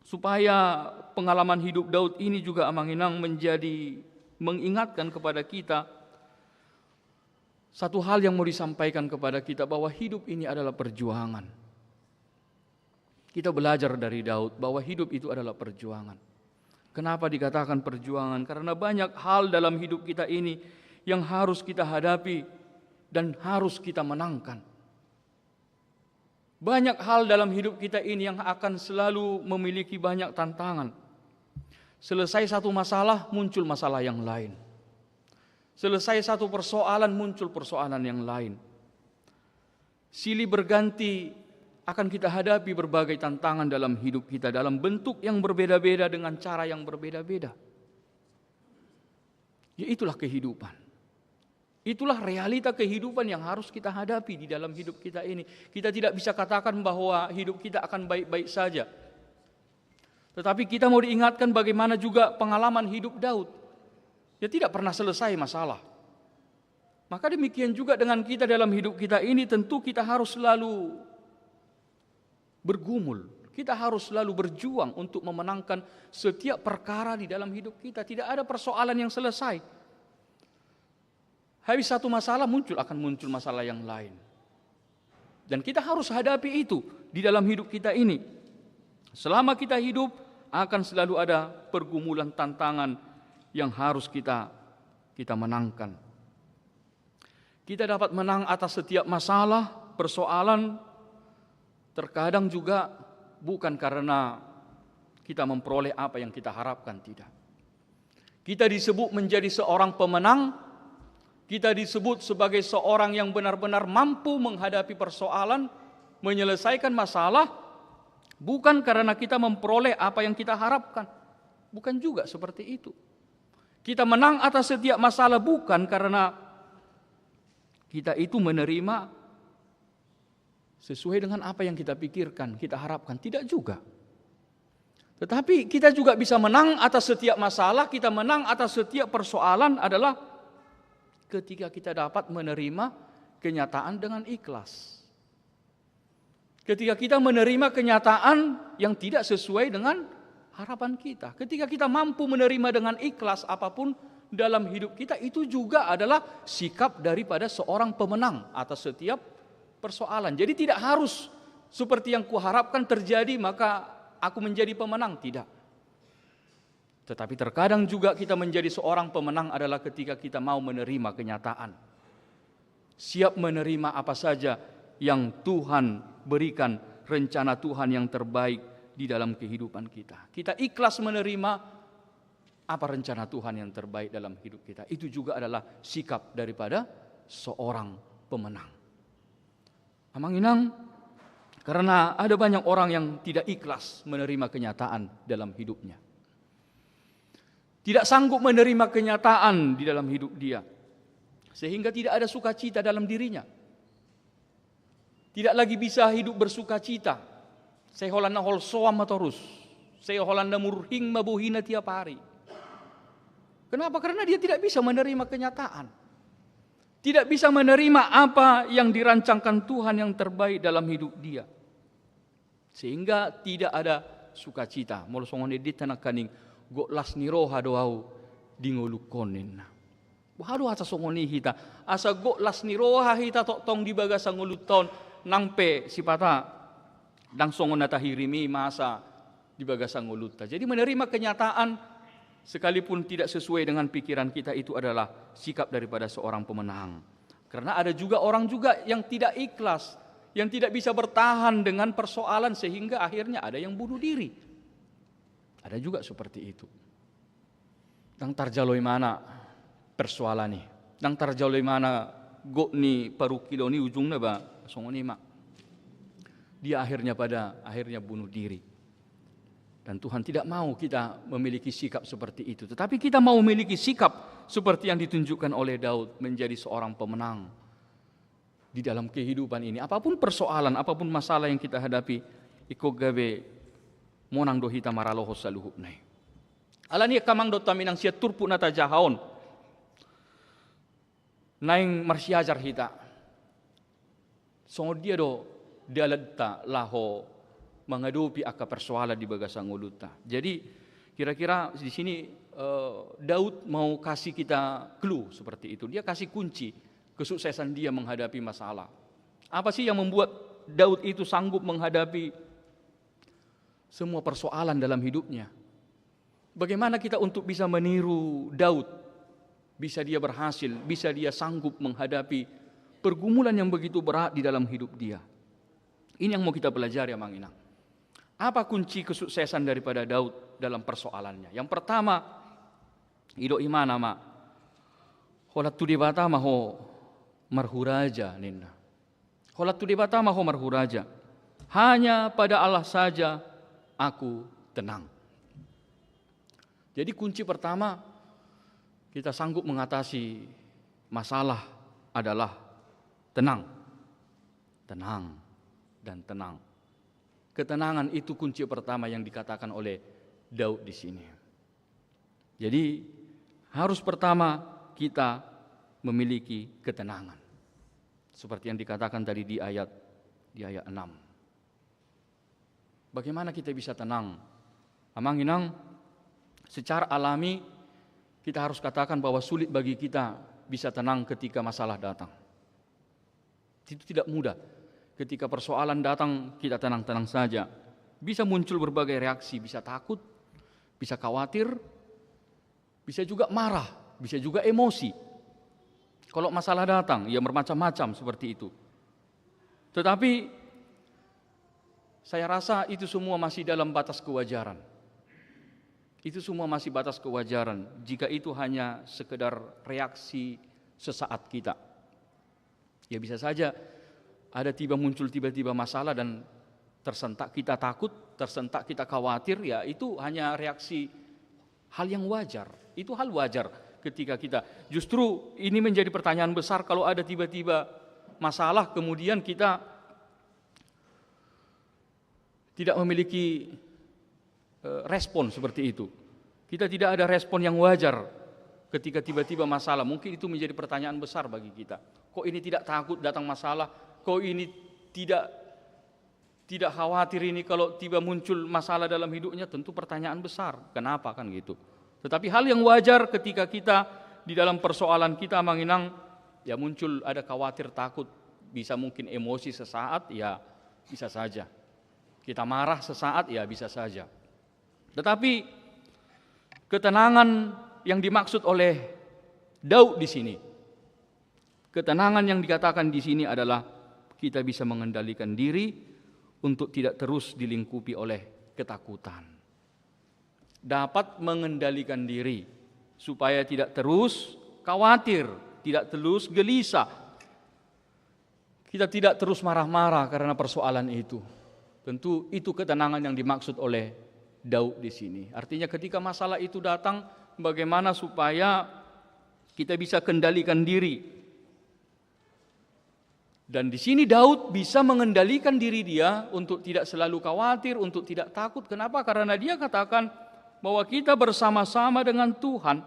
Supaya pengalaman hidup Daud ini juga amanginang mengingatkan kepada kita satu hal yang mau disampaikan kepada kita, bahwa hidup ini adalah perjuangan. Kita belajar dari Daud bahwa hidup itu adalah perjuangan. Kenapa dikatakan perjuangan? Karena banyak hal dalam hidup kita ini yang harus kita hadapi dan harus kita menangkan. Banyak hal dalam hidup kita ini yang akan selalu memiliki banyak tantangan. Selesai satu masalah, muncul masalah yang lain. Selesai satu persoalan, muncul persoalan yang lain. Silih berganti akan kita hadapi berbagai tantangan dalam hidup kita, dalam bentuk yang berbeda-beda dengan cara yang berbeda-beda. Ya, itulah kehidupan. Itulah realita kehidupan yang harus kita hadapi di dalam hidup kita ini. Kita tidak bisa katakan bahwa hidup kita akan baik-baik saja. Tetapi kita mau diingatkan bagaimana juga pengalaman hidup Daud. Dia tidak pernah selesai masalah. Maka demikian juga dengan kita dalam hidup kita ini, tentu kita harus selalu bergumul. Kita harus selalu berjuang untuk memenangkan setiap perkara di dalam hidup kita. Tidak ada persoalan yang selesai. Habis satu masalah akan muncul masalah yang lain. Dan kita harus hadapi itu di dalam hidup kita ini. Selama kita hidup akan selalu ada pergumulan, tantangan yang harus kita menangkan. Kita dapat menang atas setiap masalah, persoalan, terkadang juga bukan karena kita memperoleh apa yang kita harapkan, tidak. Kita disebut menjadi seorang pemenang, kita disebut sebagai seorang yang benar-benar mampu menghadapi persoalan, menyelesaikan masalah, bukan karena kita memperoleh apa yang kita harapkan. Bukan juga seperti itu. Kita menang atas setiap masalah bukan karena kita itu menerima sesuai dengan apa yang kita pikirkan, kita harapkan. Tidak juga. Tetapi kita juga bisa menang atas setiap masalah, kita menang atas setiap persoalan adalah ketika kita dapat menerima kenyataan dengan ikhlas. Ketika kita menerima kenyataan yang tidak sesuai dengan harapan kita. Ketika kita mampu menerima dengan ikhlas apapun dalam hidup kita, itu juga adalah sikap daripada seorang pemenang atas setiap persoalan. Jadi tidak harus seperti yang kuharapkan terjadi maka aku menjadi pemenang, tidak. Tetapi terkadang juga kita menjadi seorang pemenang adalah ketika kita mau menerima kenyataan. Siap menerima apa saja yang Tuhan berikan, rencana Tuhan yang terbaik di dalam kehidupan kita. Kita ikhlas menerima apa rencana Tuhan yang terbaik dalam hidup kita. Itu juga adalah sikap daripada seorang pemenang. Amang Inang, karena ada banyak orang yang tidak ikhlas menerima kenyataan dalam hidupnya. Tidak sanggup menerima kenyataan di dalam hidup dia. Sehingga tidak ada sukacita dalam dirinya. Tidak lagi bisa hidup bersukacita. Saya holanda hol soam terus. Saya holanda murhing mabuhina tiap hari. Kenapa? Karena dia tidak bisa menerima kenyataan. Tidak bisa menerima apa yang dirancangkan Tuhan yang terbaik dalam hidup dia. Sehingga tidak ada sukacita. Molo songone di tanah kaning go las niroha doau dingolukonen. Bahadu asa songone hita. Asa go las niroha hita tong di bagasa nguluton nangpe sipata dang songon natahirimi masa di bagasa nguluta. Jadi menerima kenyataan sekalipun tidak sesuai dengan pikiran kita itu adalah sikap daripada seorang pemenang. Karena ada juga orang juga yang tidak ikhlas, yang tidak bisa bertahan dengan persoalan sehingga akhirnya ada yang bunuh diri. Ada juga seperti itu. Dang tarjaloi mana persoalan nih? Dang tarjaloi mana go ni paru kilo ni ujungnya ba songoni mak. Dia akhirnya bunuh diri. Dan Tuhan tidak mau kita memiliki sikap seperti itu. Tetapi kita mau memiliki sikap seperti yang ditunjukkan oleh Daud, menjadi seorang pemenang di dalam kehidupan ini. Apapun persoalan, apapun masalah yang kita hadapi, iko gabe monang do hita maraloho saluhub nai. Alani kamang do taminang sia turpu nata jahaon. Naing marsiajar hita. Songo dia do dialata laho menghadapi akar persoalan di bagasang uluta. Jadi kira-kira di sini Daud mau kasih kita clue seperti itu. Dia kasih kunci kesuksesan dia menghadapi masalah. Apa sih yang membuat Daud itu sanggup menghadapi semua persoalan dalam hidupnya? Bagaimana kita untuk bisa meniru Daud? Bisa dia berhasil, bisa dia sanggup menghadapi pergumulan yang begitu berat di dalam hidup dia. Ini yang mau kita pelajari ya Mang Inang. Apa kunci kesuksesan daripada Daud dalam persoalannya? Yang pertama, ido imana ma. Holatu di bata maho marhuraja ninna. Holatu di bata maho marhuraja. Hanya pada Allah saja aku tenang. Jadi kunci pertama kita sanggup mengatasi masalah adalah tenang. Tenang dan tenang. Ketenangan itu kunci pertama yang dikatakan oleh Daud di sini. Jadi harus pertama kita memiliki ketenangan. Seperti yang dikatakan tadi di ayat 6. Bagaimana kita bisa tenang? Amang Inang, secara alami kita harus katakan bahwa sulit bagi kita bisa tenang ketika masalah datang. Itu tidak mudah. Ketika persoalan datang, kita tenang-tenang saja. Bisa muncul berbagai reaksi, bisa takut, bisa khawatir, bisa juga marah, bisa juga emosi. Kalau masalah datang, ya bermacam-macam seperti itu. Tetapi saya rasa itu semua masih dalam batas kewajaran. Itu semua masih batas kewajaran. Jika itu hanya sekedar reaksi sesaat kita. Ya bisa saja ada muncul tiba-tiba masalah dan Tersentak kita takut, tersentak kita khawatir, ya itu hanya reaksi hal yang wajar. Itu hal wajar ketika kita. Justru ini menjadi pertanyaan besar kalau ada tiba-tiba masalah kemudian kita tidak memiliki respon seperti itu. Kita tidak ada respon yang wajar ketika tiba-tiba masalah. Mungkin itu menjadi pertanyaan besar bagi kita. Kok ini tidak takut datang masalah? Kok ini tidak khawatir ini kalau tiba muncul masalah dalam hidupnya? Tentu pertanyaan besar. Kenapa kan gitu? Tetapi hal yang wajar ketika kita di dalam persoalan kita menginang, ya muncul ada khawatir, takut, bisa mungkin emosi sesaat, ya bisa saja. Kita marah sesaat, ya bisa saja. Tetapi ketenangan yang dimaksud oleh Daud di sini, ketenangan yang dikatakan di sini adalah kita bisa mengendalikan diri untuk tidak terus dilingkupi oleh ketakutan. Dapat mengendalikan diri supaya tidak terus khawatir, tidak terus gelisah. Kita tidak terus marah-marah karena persoalan itu. Tentu itu ketenangan yang dimaksud oleh Daud di sini. Artinya ketika masalah itu datang, bagaimana supaya kita bisa kendalikan diri. Dan di sini Daud bisa mengendalikan diri dia untuk tidak selalu khawatir, untuk tidak takut. Kenapa? Karena dia katakan bahwa kita bersama-sama dengan Tuhan.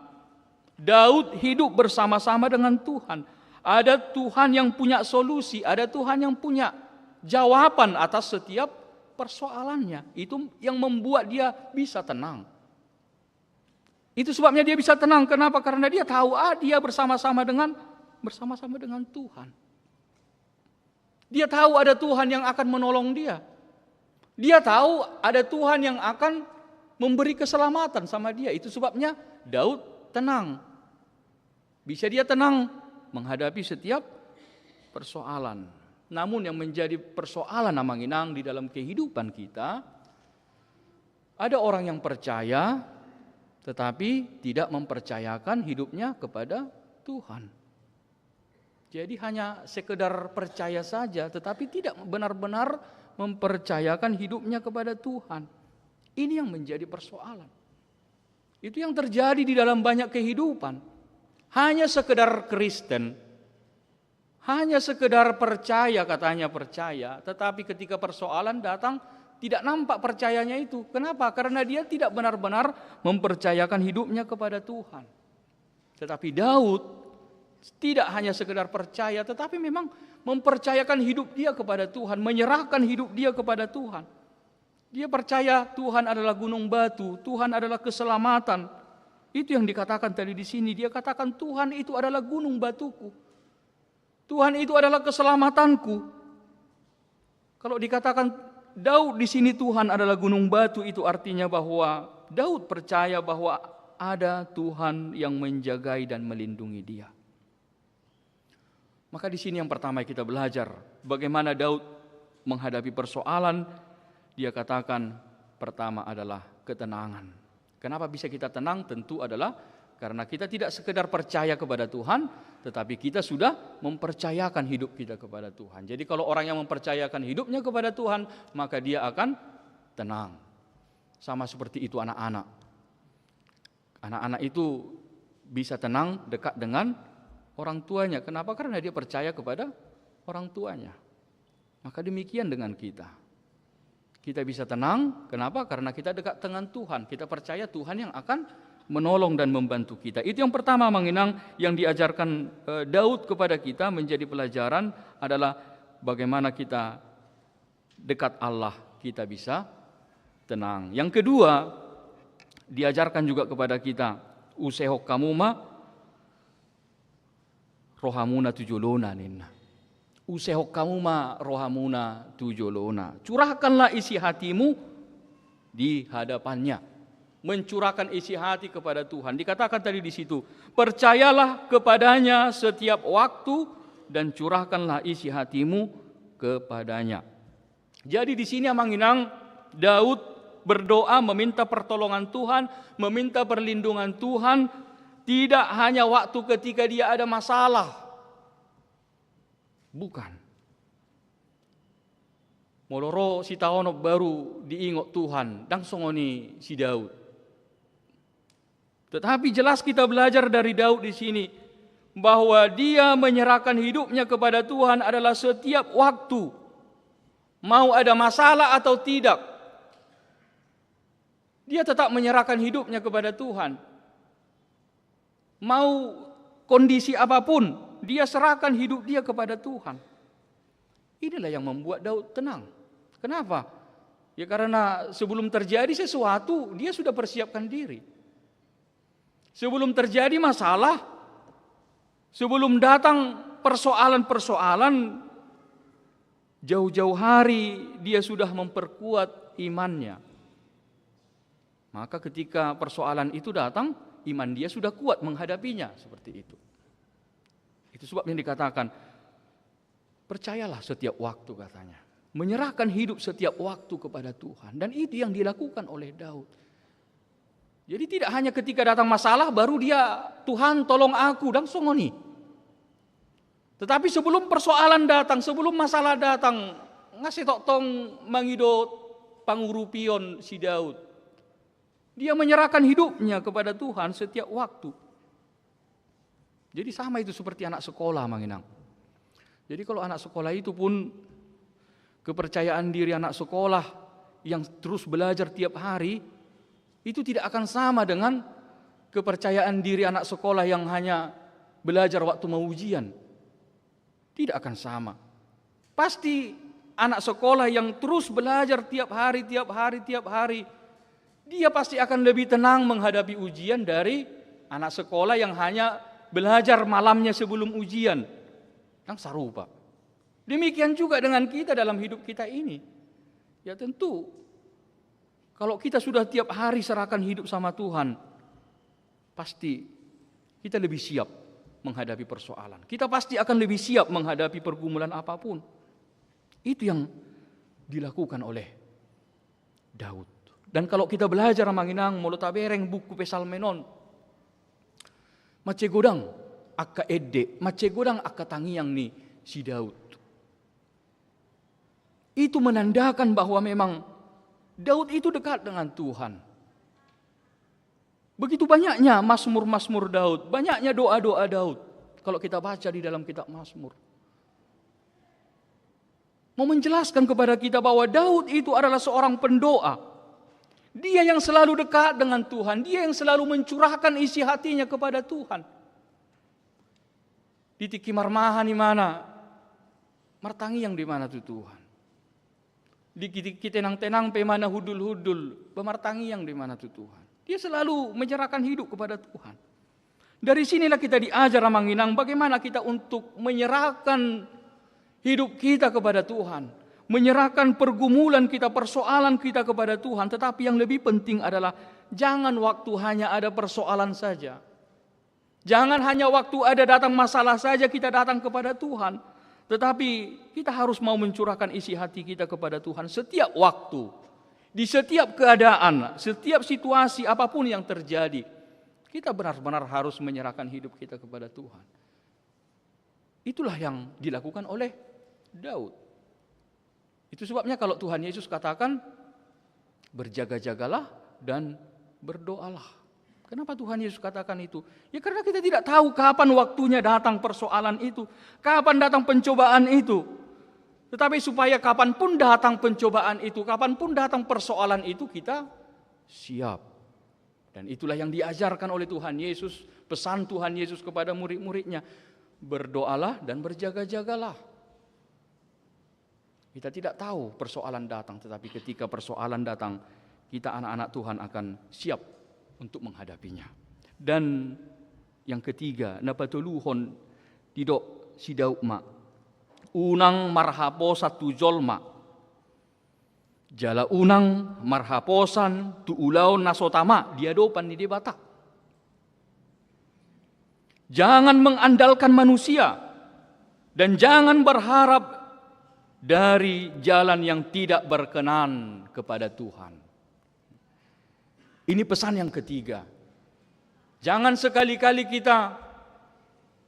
Daud hidup bersama-sama dengan Tuhan. Ada Tuhan yang punya solusi, ada Tuhan yang punya jawaban atas setiap persoalannya. Itu yang membuat dia bisa tenang. Itu sebabnya dia bisa tenang. Kenapa? Karena dia tahu dia bersama-sama dengan Tuhan. Dia tahu ada Tuhan yang akan menolong dia. Dia tahu ada Tuhan yang akan memberi keselamatan sama dia. Itu sebabnya Daud tenang. Bisa dia tenang menghadapi setiap persoalan. Namun yang menjadi persoalan amanginang di dalam kehidupan kita, ada orang yang percaya tetapi tidak mempercayakan hidupnya kepada Tuhan. Jadi hanya sekedar percaya saja tetapi tidak benar-benar mempercayakan hidupnya kepada Tuhan. Ini yang menjadi persoalan. Itu yang terjadi di dalam banyak kehidupan. Hanya sekedar Kristen, hanya sekedar percaya, katanya percaya, tetapi ketika persoalan datang tidak nampak percayanya itu. Kenapa? Karena dia tidak benar-benar mempercayakan hidupnya kepada Tuhan. Tetapi Daud tidak hanya sekedar percaya, tetapi memang mempercayakan hidup dia kepada Tuhan, menyerahkan hidup dia kepada Tuhan. Dia percaya Tuhan adalah gunung batu, Tuhan adalah keselamatan. Itu yang dikatakan tadi di sini. Dia katakan Tuhan itu adalah gunung batuku. Tuhan itu adalah keselamatanku. Kalau dikatakan Daud di sini Tuhan adalah gunung batu, itu artinya bahwa Daud percaya bahwa ada Tuhan yang menjagai dan melindungi dia. Maka di sini yang pertama kita belajar bagaimana Daud menghadapi persoalan. Dia katakan pertama adalah ketenangan. Kenapa bisa kita tenang? Tentu adalah karena kita tidak sekedar percaya kepada Tuhan, tetapi kita sudah mempercayakan hidup kita kepada Tuhan. Jadi kalau orang yang mempercayakan hidupnya kepada Tuhan, maka dia akan tenang. Sama seperti itu anak-anak. Anak-anak itu bisa tenang dekat dengan orang tuanya. Kenapa? Karena dia percaya kepada orang tuanya. Maka demikian dengan kita. Kita bisa tenang, kenapa? Karena kita dekat dengan Tuhan. Kita percaya Tuhan yang akan menolong dan membantu kita. Itu yang pertama menginang yang diajarkan Daud kepada kita menjadi pelajaran adalah bagaimana kita dekat Allah, kita bisa tenang. Yang kedua, diajarkan juga kepada kita, usehok kamuma rohamuna tujulona ninna. Usehok kamuma rohamuna tujulona. Curahkanlah isi hatimu di hadapannya. Mencurahkan isi hati kepada Tuhan. Dikatakan tadi di situ, percayalah kepadanya setiap waktu dan curahkanlah isi hatimu kepadanya. Jadi di sini amanginang Daud berdoa meminta pertolongan Tuhan, meminta perlindungan Tuhan, tidak hanya waktu ketika dia ada masalah. Bukan. Moloro si taono baru diingot Tuhan, dang songoni si Daud. Tetapi jelas kita belajar dari Daud di sini bahwa dia menyerahkan hidupnya kepada Tuhan adalah setiap waktu, mau ada masalah atau tidak, dia tetap menyerahkan hidupnya kepada Tuhan. Mau kondisi apapun, dia serahkan hidup dia kepada Tuhan. Inilah yang membuat Daud tenang. Kenapa? Ya karena sebelum terjadi sesuatu, dia sudah persiapkan diri. Sebelum terjadi masalah, sebelum datang persoalan-persoalan, jauh-jauh hari dia sudah memperkuat imannya. Maka ketika persoalan itu datang, iman dia sudah kuat menghadapinya, seperti itu. Itu sebabnya dikatakan, percayalah setiap waktu katanya. Menyerahkan hidup setiap waktu kepada Tuhan. Dan itu yang dilakukan oleh Daud. Jadi tidak hanya ketika datang masalah baru dia, Tuhan tolong aku, dan songoni. Tetapi sebelum persoalan datang, sebelum masalah datang, ngasih tok tong mangidot pangurupion si Daud. Dia menyerahkan hidupnya kepada Tuhan setiap waktu. Jadi sama itu seperti anak sekolah, Manginang. Jadi kalau anak sekolah itu pun kepercayaan diri anak sekolah yang terus belajar tiap hari, itu tidak akan sama dengan kepercayaan diri anak sekolah yang hanya belajar waktu mau ujian. Tidak akan sama. Pasti anak sekolah yang terus belajar tiap hari, dia pasti akan lebih tenang menghadapi ujian dari anak sekolah yang hanya belajar malamnya sebelum ujian. Yang sarupa. Demikian juga dengan kita dalam hidup kita ini. Ya tentu, kalau kita sudah tiap hari serahkan hidup sama Tuhan, pasti kita lebih siap menghadapi persoalan. Kita pasti akan lebih siap menghadapi pergumulan apapun. Itu yang dilakukan oleh Daud. Dan kalau kita belajar Manginang, mulut tabereng buku Pesalmenon, macegodang akka edde, macegodang akka tangiang ni si Daud. Itu menandakan bahwa memang Daud itu dekat dengan Tuhan. Begitu banyaknya mazmur-mazmur Daud, banyaknya doa-doa Daud. Kalau kita baca di dalam kitab Mazmur. Mau menjelaskan kepada kita bahwa Daud itu adalah seorang pendoa. Dia yang selalu dekat dengan Tuhan. Dia yang selalu mencurahkan isi hatinya kepada Tuhan. Di tiki marmahan di mana? Martangi yang di mana tuh Tuhan? Di tenang-tenang pe mana hudul-hudul, pemartangi yang di mana tuh Tuhan? Dia selalu menyerahkan hidup kepada Tuhan. Dari sinilah kita diajar Manginang bagaimana kita untuk menyerahkan hidup kita kepada Tuhan. Menyerahkan pergumulan kita, persoalan kita kepada Tuhan. Tetapi yang lebih penting adalah jangan waktu hanya ada persoalan saja. Jangan hanya waktu ada datang masalah saja kita datang kepada Tuhan. Tetapi kita harus mau mencurahkan isi hati kita kepada Tuhan setiap waktu. Di setiap keadaan, setiap situasi apapun yang terjadi. Kita benar-benar harus menyerahkan hidup kita kepada Tuhan. Itulah yang dilakukan oleh Daud. Itu sebabnya kalau Tuhan Yesus katakan, berjaga-jagalah dan berdoalah. Kenapa Tuhan Yesus katakan itu? Ya karena kita tidak tahu kapan waktunya datang persoalan itu. Kapan datang pencobaan itu. Tetapi supaya kapanpun datang pencobaan itu, kapanpun datang persoalan itu, kita siap. Dan itulah yang diajarkan oleh Tuhan Yesus, pesan Tuhan Yesus kepada murid-muridnya. Berdoalah dan berjaga-jagalah. Kita tidak tahu persoalan datang, tetapi ketika persoalan datang, kita anak-anak Tuhan akan siap untuk menghadapinya. Dan yang ketiga, napatuluhon tidok si Daud ma. Unang marhapo satu jolma. Jala unang marhaposan tu ulau nasotama diadopan di debata. Jangan mengandalkan manusia dan jangan berharap dari jalan yang tidak berkenan kepada Tuhan. Ini pesan yang ketiga. Jangan sekali-kali kita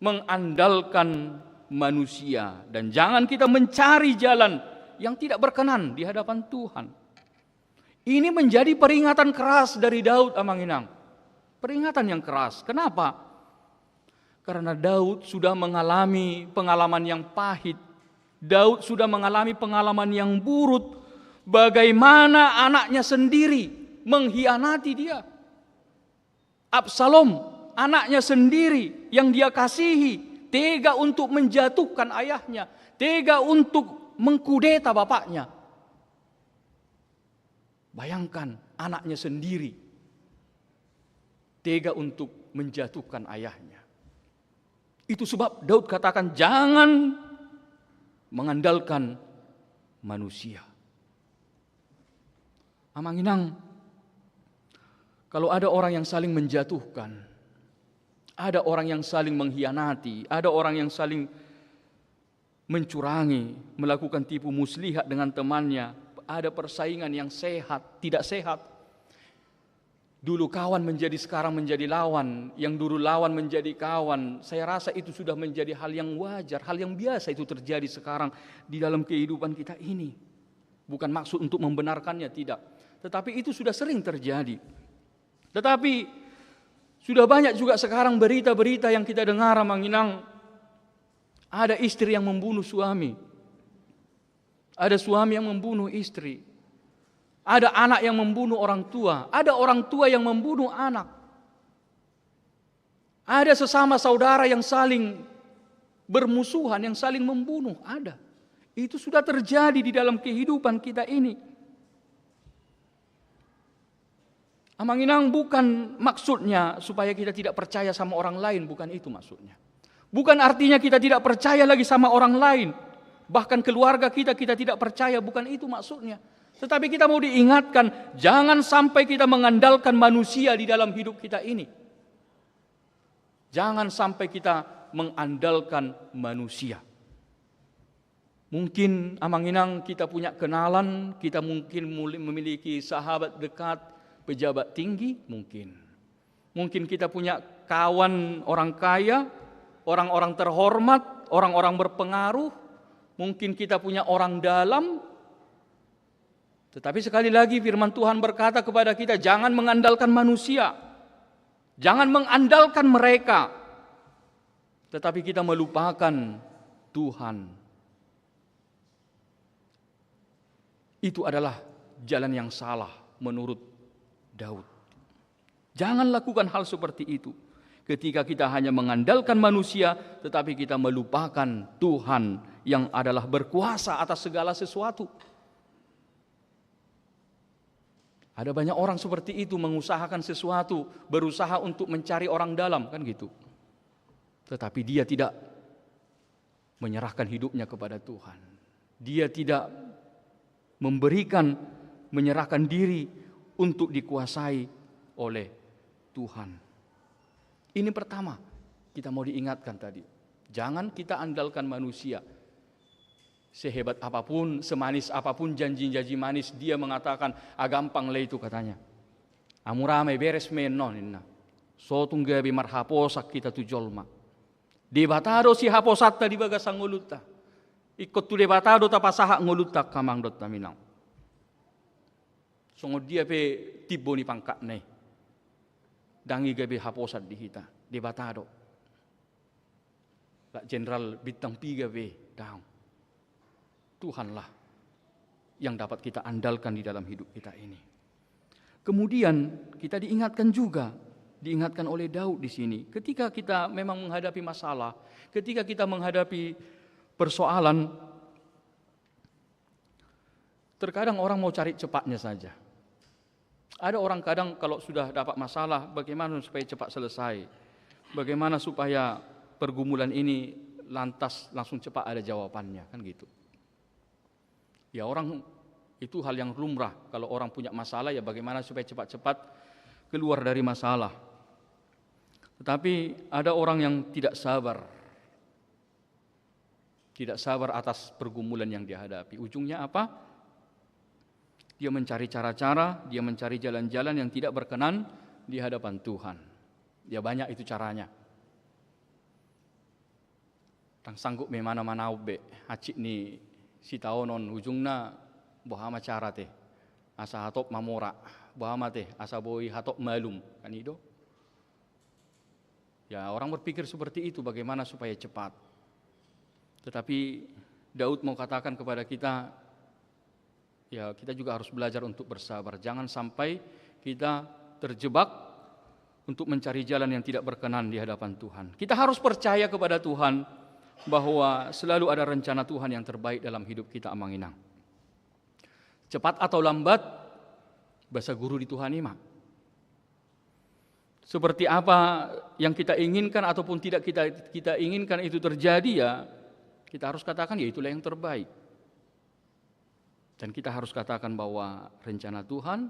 mengandalkan manusia dan jangan kita mencari jalan yang tidak berkenan di hadapan Tuhan. Ini menjadi peringatan keras dari Daud, Amanginang. Peringatan yang keras. Kenapa? Karena Daud sudah mengalami pengalaman yang pahit. Daud sudah mengalami pengalaman yang buruk. Bagaimana anaknya sendiri mengkhianati dia. Absalom, anaknya sendiri yang dia kasihi, tega untuk menjatuhkan ayahnya, tega untuk mengkudeta bapaknya. Bayangkan anaknya sendiri tega untuk menjatuhkan ayahnya. Itu sebab Daud katakan jangan mengandalkan manusia. Amanginang, kalau ada orang yang saling menjatuhkan, ada orang yang saling mengkhianati, ada orang yang saling mencurangi, melakukan tipu muslihat dengan temannya, ada persaingan yang sehat, tidak sehat. Dulu kawan menjadi sekarang menjadi lawan, yang dulu lawan menjadi kawan. Saya rasa itu sudah menjadi hal yang wajar, hal yang biasa itu terjadi sekarang di dalam kehidupan kita ini. Bukan maksud untuk membenarkannya, tidak. Tetapi itu sudah sering terjadi. Tetapi sudah banyak juga sekarang berita-berita yang kita dengar, Amanginang. Ada istri yang membunuh suami. Ada suami yang membunuh istri. Ada anak yang membunuh orang tua. Ada orang tua yang membunuh anak. Ada sesama saudara yang saling bermusuhan, yang saling membunuh. Ada. Itu sudah terjadi di dalam kehidupan kita ini. Amanginang, bukan maksudnya supaya kita tidak percaya sama orang lain. Bukan itu maksudnya. Bukan artinya kita tidak percaya lagi sama orang lain. Bahkan keluarga kita tidak percaya. Bukan itu maksudnya. Tetapi kita mau diingatkan, jangan sampai kita mengandalkan manusia di dalam hidup kita ini. Jangan sampai kita mengandalkan manusia. Mungkin Amanginang kita punya kenalan, kita mungkin memiliki sahabat dekat, pejabat tinggi, mungkin. Mungkin kita punya kawan orang kaya, orang-orang terhormat, orang-orang berpengaruh. Mungkin kita punya orang dalam. Tetapi sekali lagi firman Tuhan berkata kepada kita, jangan mengandalkan manusia. Jangan mengandalkan mereka. Tetapi kita melupakan Tuhan. Itu adalah jalan yang salah menurut Daud. Jangan lakukan hal seperti itu. Ketika kita hanya mengandalkan manusia, tetapi kita melupakan Tuhan yang adalah berkuasa atas segala sesuatu. Ada banyak orang seperti itu mengusahakan sesuatu, berusaha untuk mencari orang dalam, kan gitu. Tetapi dia tidak menyerahkan hidupnya kepada Tuhan. Dia tidak menyerahkan diri untuk dikuasai oleh Tuhan. Ini pertama, kita mau diingatkan tadi. Jangan kita andalkan manusia. Sehebat apapun, semanis apapun janji-janji manis, dia mengatakan, gampang lah itu katanya. Amuramai beres menon inna. So tunggabi marhaposak kita tu jolma. Debatado si haposat tadi bagasang nguluta. Ikut tu debatado tapasaha nguluta kamang dot taminang. Sungguh dia pe tibo ni pangkat nih. Dangi gabe haposat di kita. Debatado. Lak Jenderal Bintang 3 be down. Tuhanlah yang dapat kita andalkan di dalam hidup kita ini. Kemudian kita diingatkan juga, diingatkan oleh Daud di sini, ketika kita memang menghadapi masalah, ketika kita menghadapi persoalan, terkadang orang mau cari cepatnya saja. Ada orang kadang kalau sudah dapat masalah, bagaimana supaya cepat selesai? Bagaimana supaya pergumulan ini lantas langsung cepat ada jawabannya, kan gitu. Ya orang itu hal yang lumrah. Kalau orang punya masalah ya bagaimana supaya cepat-cepat keluar dari masalah. Tetapi ada orang yang tidak sabar. Tidak sabar atas pergumulan yang dihadapi. Ujungnya apa? Dia mencari cara-cara, dia mencari jalan-jalan yang tidak berkenan di hadapan Tuhan. Ya banyak itu caranya. Tang sanggup me mana-mana ube, hacik ni si taonon ujungna bohama cara teh asa hatop mamora bohama teh asa boi hatop malum kan itu. Ya orang berpikir seperti itu bagaimana supaya cepat. Tetapi Daud mau katakan kepada kita, ya kita juga harus belajar untuk bersabar. Jangan sampai kita terjebak untuk mencari jalan yang tidak berkenan di hadapan Tuhan. Kita harus percaya kepada Tuhan bahwa selalu ada rencana Tuhan yang terbaik dalam hidup kita, Amanginang. Cepat atau lambat, bahasa guru di Tuhan ima. Seperti apa yang kita inginkan ataupun tidak kita inginkan itu terjadi, ya kita harus katakan ya itulah yang terbaik. Dan kita harus katakan bahwa rencana Tuhan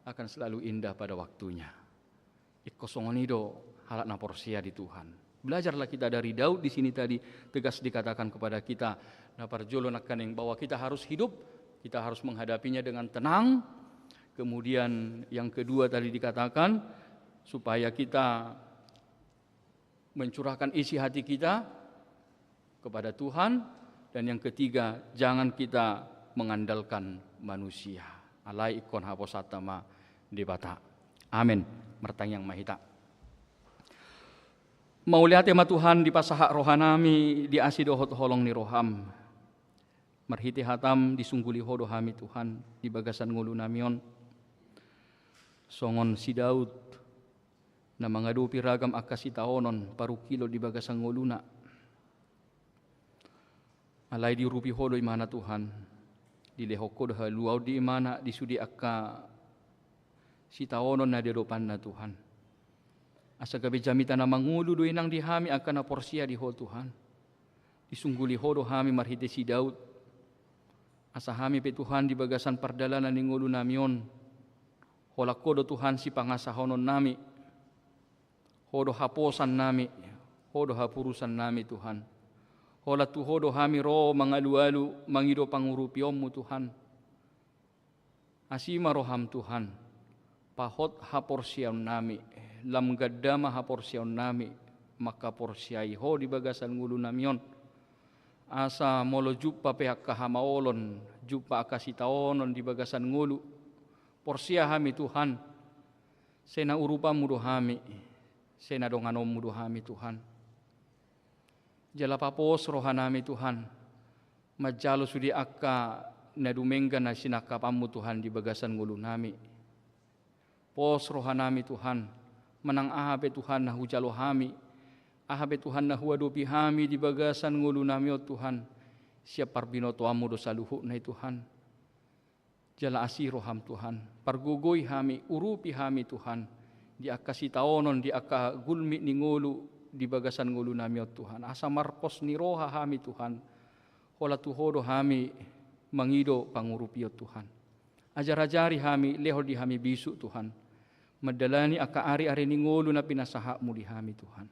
akan selalu indah pada waktunya. Ikosongonido halak naporsia di Tuhan. Belajarlah kita dari Daud di sini tadi tegas dikatakan kepada kita naparjolo nakaning bahwa kita harus hidup, kita harus menghadapinya dengan tenang. Kemudian yang kedua tadi dikatakan supaya kita mencurahkan isi hati kita kepada Tuhan, dan yang ketiga jangan kita mengandalkan manusia. Alai ikon haposatama debata. Amin. Mertang yang mahita. Mau lihat tema Tuhan di pasahak rohanami di asidohot holong ni roham. Marhiti hatam disungguli hodo hami Tuhan di bagasan ngulu namion. Songon si Daud na mangadupi ragam akasi taonon paru kilo di bagasan nguluna. Alai di rupi hodo imana Tuhan. Di lehoko dah luau di imana di sudi akka si taonon na dedopan na Tuhan. Asa gabi jamita na mangulu do inang dihami akan na porsia di ho Tuhan. Disungguli ho do hami marhite si Daud. Asa hami pe Tuhan di bagasan pardalanan ni ngulu namion. Holako do Tuhan si pangasahonon nami. Hodo haposan nami. Hodo hapurusan nami Tuhan. Hola tu hodo hami ro mangalu-alu mangido pangurupiyommu Tuhan. Asima roham Tuhan. Pahot haporsiaw nami, lam gadama haporsiaw nami, maka porsiai ho di bagasan ngulu namion. Asa molo jupa pihak kahamaolon, jupa akasitaonon di bagasan ngulu. Porsia hami Tuhan, sena urupamu do hami, sena donganommu do hami Tuhan. Jala papos rohanami Tuhan, majalo sudi akka nadumengga na sinakapamu Tuhan di bagasan ngulu nami. Pos rohanami Tuhan, menang ahabe Tuhan na hujalo hami, ahabe Tuhan na huwadopi hami di bagasan ngulu nami o Tuhan, siap parbinoto amu dosa luhuk na Tuhan. Jala asiroham Tuhan, pargugoy hami, urupi hami Tuhan, di akasi taonon, di akka gulmi ni ngulu, di bagasan ngulu nami o Tuhan. Asa marpos ni roha hami Tuhan, hola tuhodo hami, mangido pangurupi o Tuhan. Ajar-ajari hami, leho di hami bisu Tuhan. Madalani aka ari-ari ni ngulu na pinasahakmu di hami Tuhan.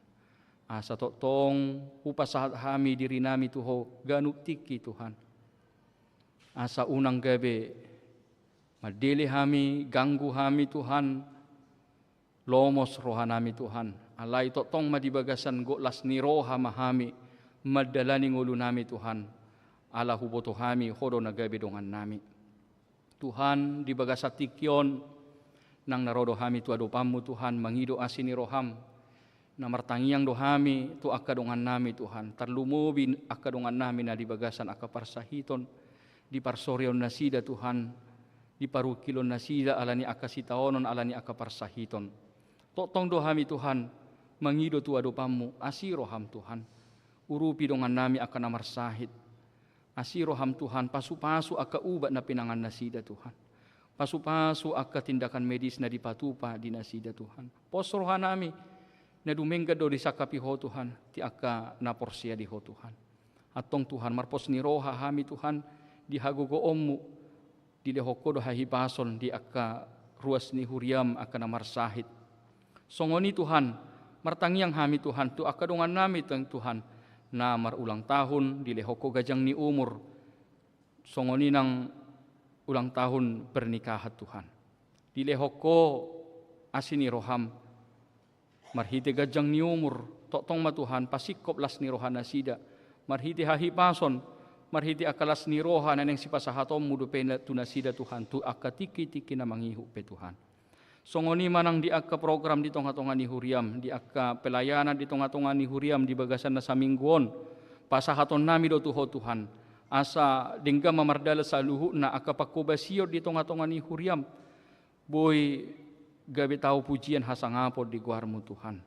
Asa totong upasahat hami diri nami tuho ganuk tiki Tuhan. Asa unang gabi madili hami, ganggu hami Tuhan. Lomos rohanami Tuhan. Alai totong madibagasan goklas ni roha mahami. Madalani ngulu nami Tuhan. Ala huboto hami hodo na gabi dongan nami. Tuhan di bagasatikyon nang narodo hami tu adopamu Tuhan mangido asini roham na martangiang dohami tu akadongan nami Tuhan tarlumubi akadongan nami na di bagasan akaparsahiton di parsorion nasida Tuhan di parukilon nasida alani akasitaonon alani akaparsahiton totong dohami Tuhan mangido tu adopamu asiroham Tuhan urupi dongan nami akan amarsahit asiroham Tuhan pasu-pasu aka ubat na pinangan nasida Tuhan. Pasu-pasu aka tindakan medis na dipatupa di nasida Tuhan. Posroha nami na dumengga do di sakapi ho Tuhan ti aka naporsia di ho Tuhan. Atong Tuhan marpos ni roha hami Tuhan di hagogo ommu di lehoko do hahipason di aka ruas ni huriam aka namarsahit. Songoni Tuhan martangiang hami Tuhan tu aka dongan nami Tuhan na marulang tahun di lehoko gajang ni umur. Songoni nang ulang tahun pernikahan Tuhan. Di lehoko asini roham. Marhite gajang ni umur. Totong ma Tuhan pasikop las ni rohana sida. Marhite hahipason. marhiti akalas ni roha na nang sipasahatom mudo pena tunasida Tuhan tu akka tiki-tiki na manghihu pe Tuhan. Songoni manang di akka program di tonga-tonga ni huriam, di akka pelayanan di tonga-tonga ni huriam di bagasan na samingguon, pasahaton nami do tuho Tuhan. Asa dengga mamardala sa luhu na akka pakubasio di tonga-tonga ni huriam, boy gabi tau pujian hasangapod di guarmu Tuhan.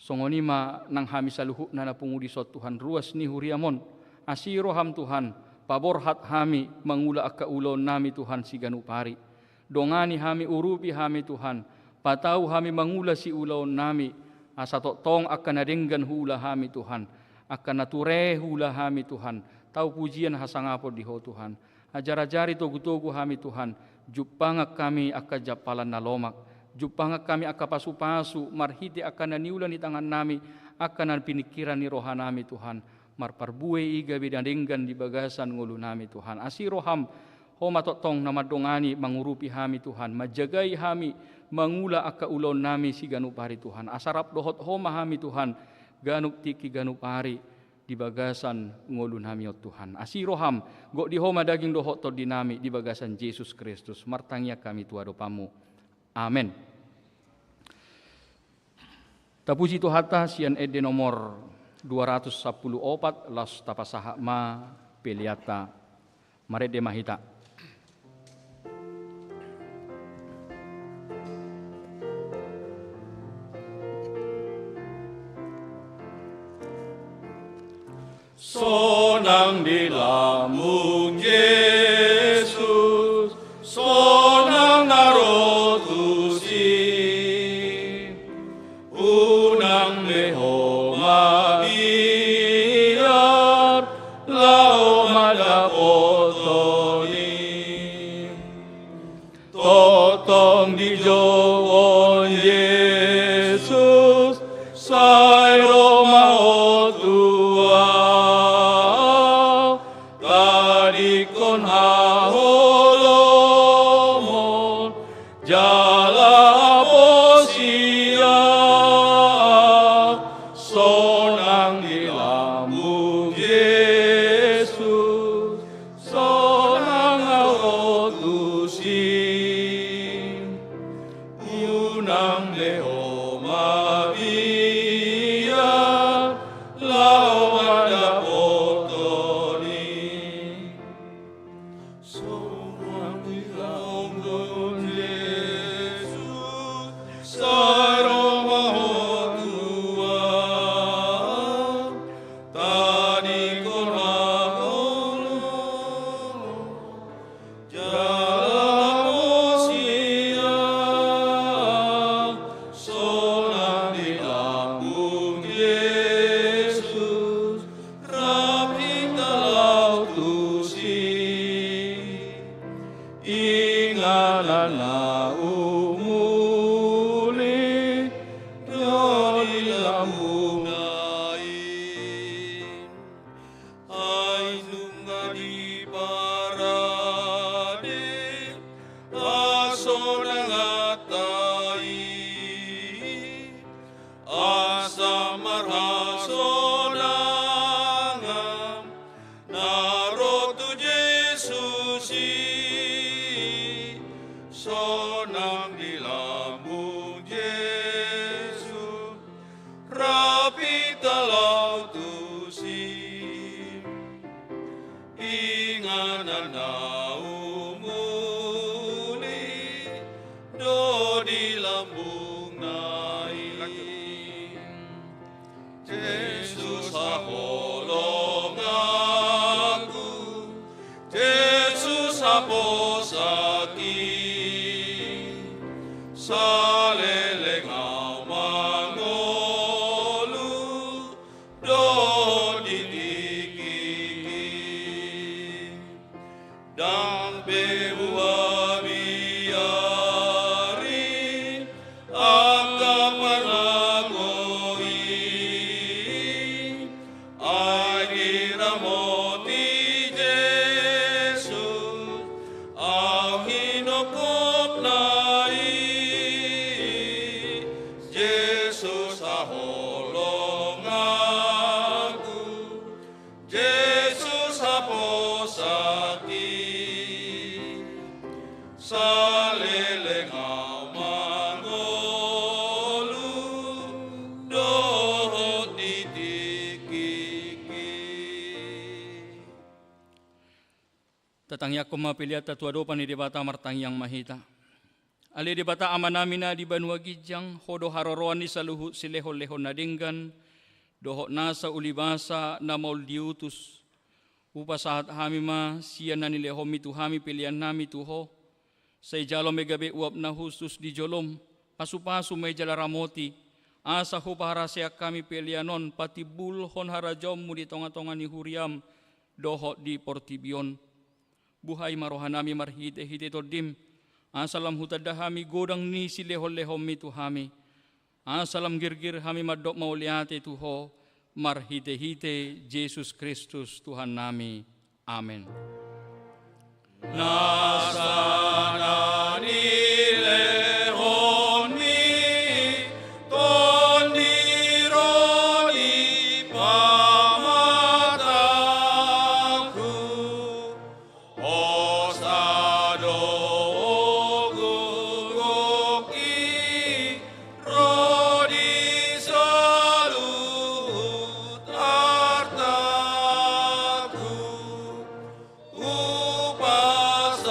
Songoni ma nang hami sa luhu na napungudi sot Tuhan ruas ni huriamon, asiro ham Tuhan, paborhat hami mangula akka ulon nami Tuhan si ganupari. Dongani hami urupi hami Tuhan, patau hami mangula si ulon nami, asa tong akka nadenggan hula hami Tuhan, akka nature hula hami Tuhan, tau pujian hasangapod di ho Tuhan. Ajar-ajari togu-togu hami Tuhan, jupangak kami akka japalan na lomak, jupangak kami akka pasu-pasu, marhiti akka naniulan di tangan nami, akka nan pinikiran ni roha nami Tuhan, marparbuay iga bidandenggan di bagasan ngulu nami Tuhan. Asiroham, homa totong na madongani mangurupi hami Tuhan, majagai hami, mangula akka ulon nami si ganupari Tuhan. Asarap dohot homa hami Tuhan, ganuk tiki ganupari di bagasan ngulu nami o Tuhan. Asiroham, go di homa daging dohot to di nami di bagasan Yesus Kristus. Martangya kami tuado pamu. Amen. Tapuji tu hata sian ede nomor 214 las tapasaha ma peliata marede mahita. Sonang di lambung Yesus, sonang narotusi, unang meho mabiar, lao madapotoni, totong di joon Yesus, say Roma otua, tadi kon haholomon, jala posia, sonang di lambung Yesus, sonang autusi, unang leo mabia, lawan dapotoni, sonang di lambung Yesus, saroma hotua, tadi koraholo, jalamosia, sonang di lambung Yesus, rapita lautusi, inganan na umuli, di lambung nain, ay nunga di parade, aso nangatay, asa marhaso nangam, naroto Jesusi, sonang di lambung Yesus, rapita lautusi, inganan na umuli, do di lambung nain. Yesus haholong aku, Yesus haposaki, salelengau mangolu, do ditikiki, dan bebuah biari, akka panagoi, ay ramoti Yesus, ang hinukop nai, Yesus aholong aku, Yesus apo salelengau mangolu dohot ditikiki. Tatangya kumapiliat tatua dopan di bata martang yang mahita. Ali di bata amanamina di Banua Gijang, hodo haroroan ni saluhut sileho-leho nadinggan, dohok nasa ulibasa na maul diutus. Upa saat hami ma siya na nileho mitu hami pilihan nami tuho. Say jalo megabe uap na husus di jolom, pasu-pasu may jalaramoti. Asa ho paharasya kami pilihanon, pati bulhon harajom mo di tonga-tonga ni huriam, dohok di portibion. Buhay marohan nami marhite-hite todim, asalam hutadah hami godang ni sileho-leho mitu hami. Asalam girgir hami madok mauliate tuho, marhite-hite Yesus Kristus Tuhan nami. Amin. Nasana nilehon mi tondiro di pamataku osado gugoki rodi salut artaku upasahat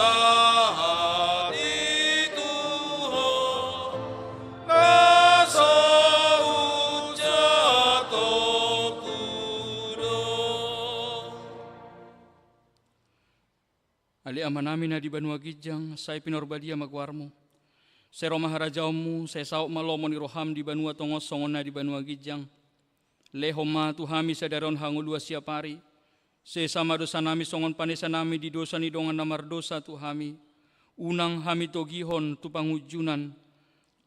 itu nasa ujatokudo. Ali ama namin na di Banua Gijang, say pinorbadia magwarmo. Sero maharajawmu, say saok malomo ni roham di Banua Tongos songon na di Banua Gijang. Leho ma tuhami sa daron hangulua siapari. Say sama dosa nami songon panesa nami di dosa ni dongan namar dosa tuhami. Unang hami togihon tu pangujunan.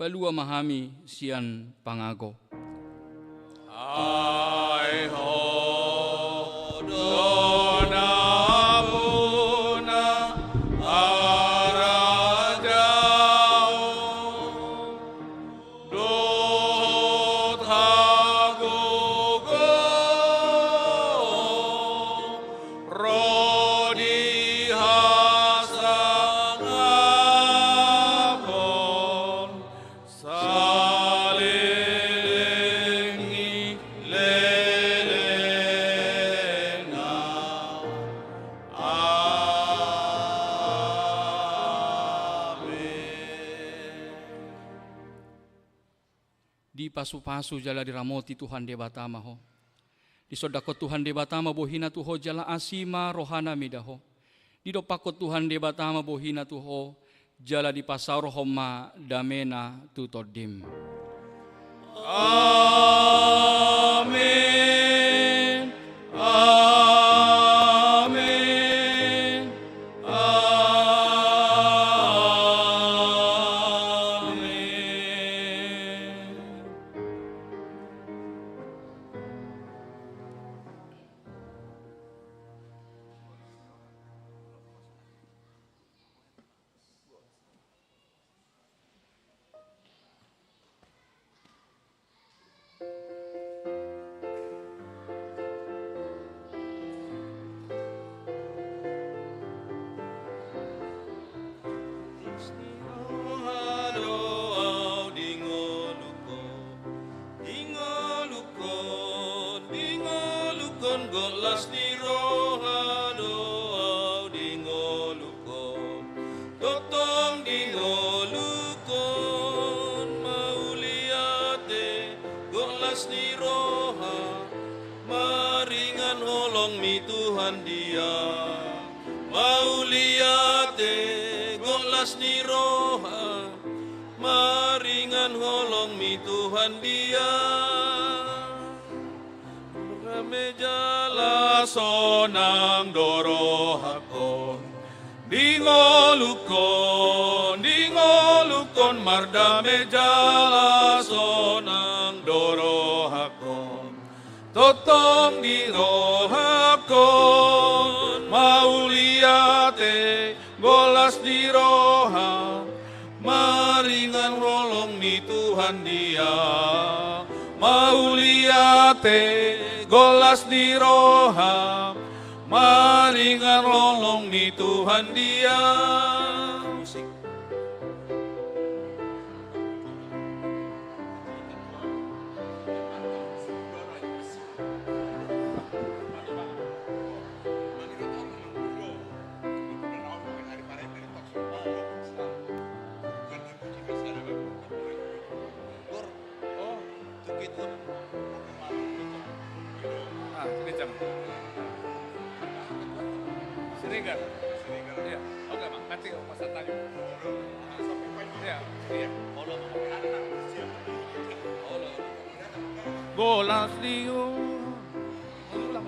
Palua mahami sian pangago. Ai ho dona puna arajao dot hagogo rodi hasangapon salengi lelena. Amin. Di pasu-pasu jala diramoti Tuhan debatama ho. Di sodako Tuhan debatama bohina tuho jala asima rohana midaho. Di dopako Tuhan debatama bohina tuho jala di pasar homa damena tutodim. Amin. Amin. Amin. Golas ni rohado au dingolukon totong dingolukon mauliate golas ni roha maringan holong mi Tuhan dia mauliate golas ni roha maringan holong mi Tuhan dia mejala sonang dorohakon dingolukon marda mejala sonang dorohakon totong dirohakon mauliate golas diroha maringan rolong ni Tuhan dia mauliate golas di roha maringan rolong ni Tuhan dia musik. Sirigan. Iya. Oke, Bang. Nanti masa tanya. Iya. Iya. Golas Dio. Ulang.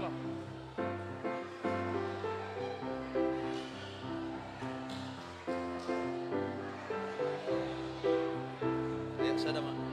Ya, sudah, Mak.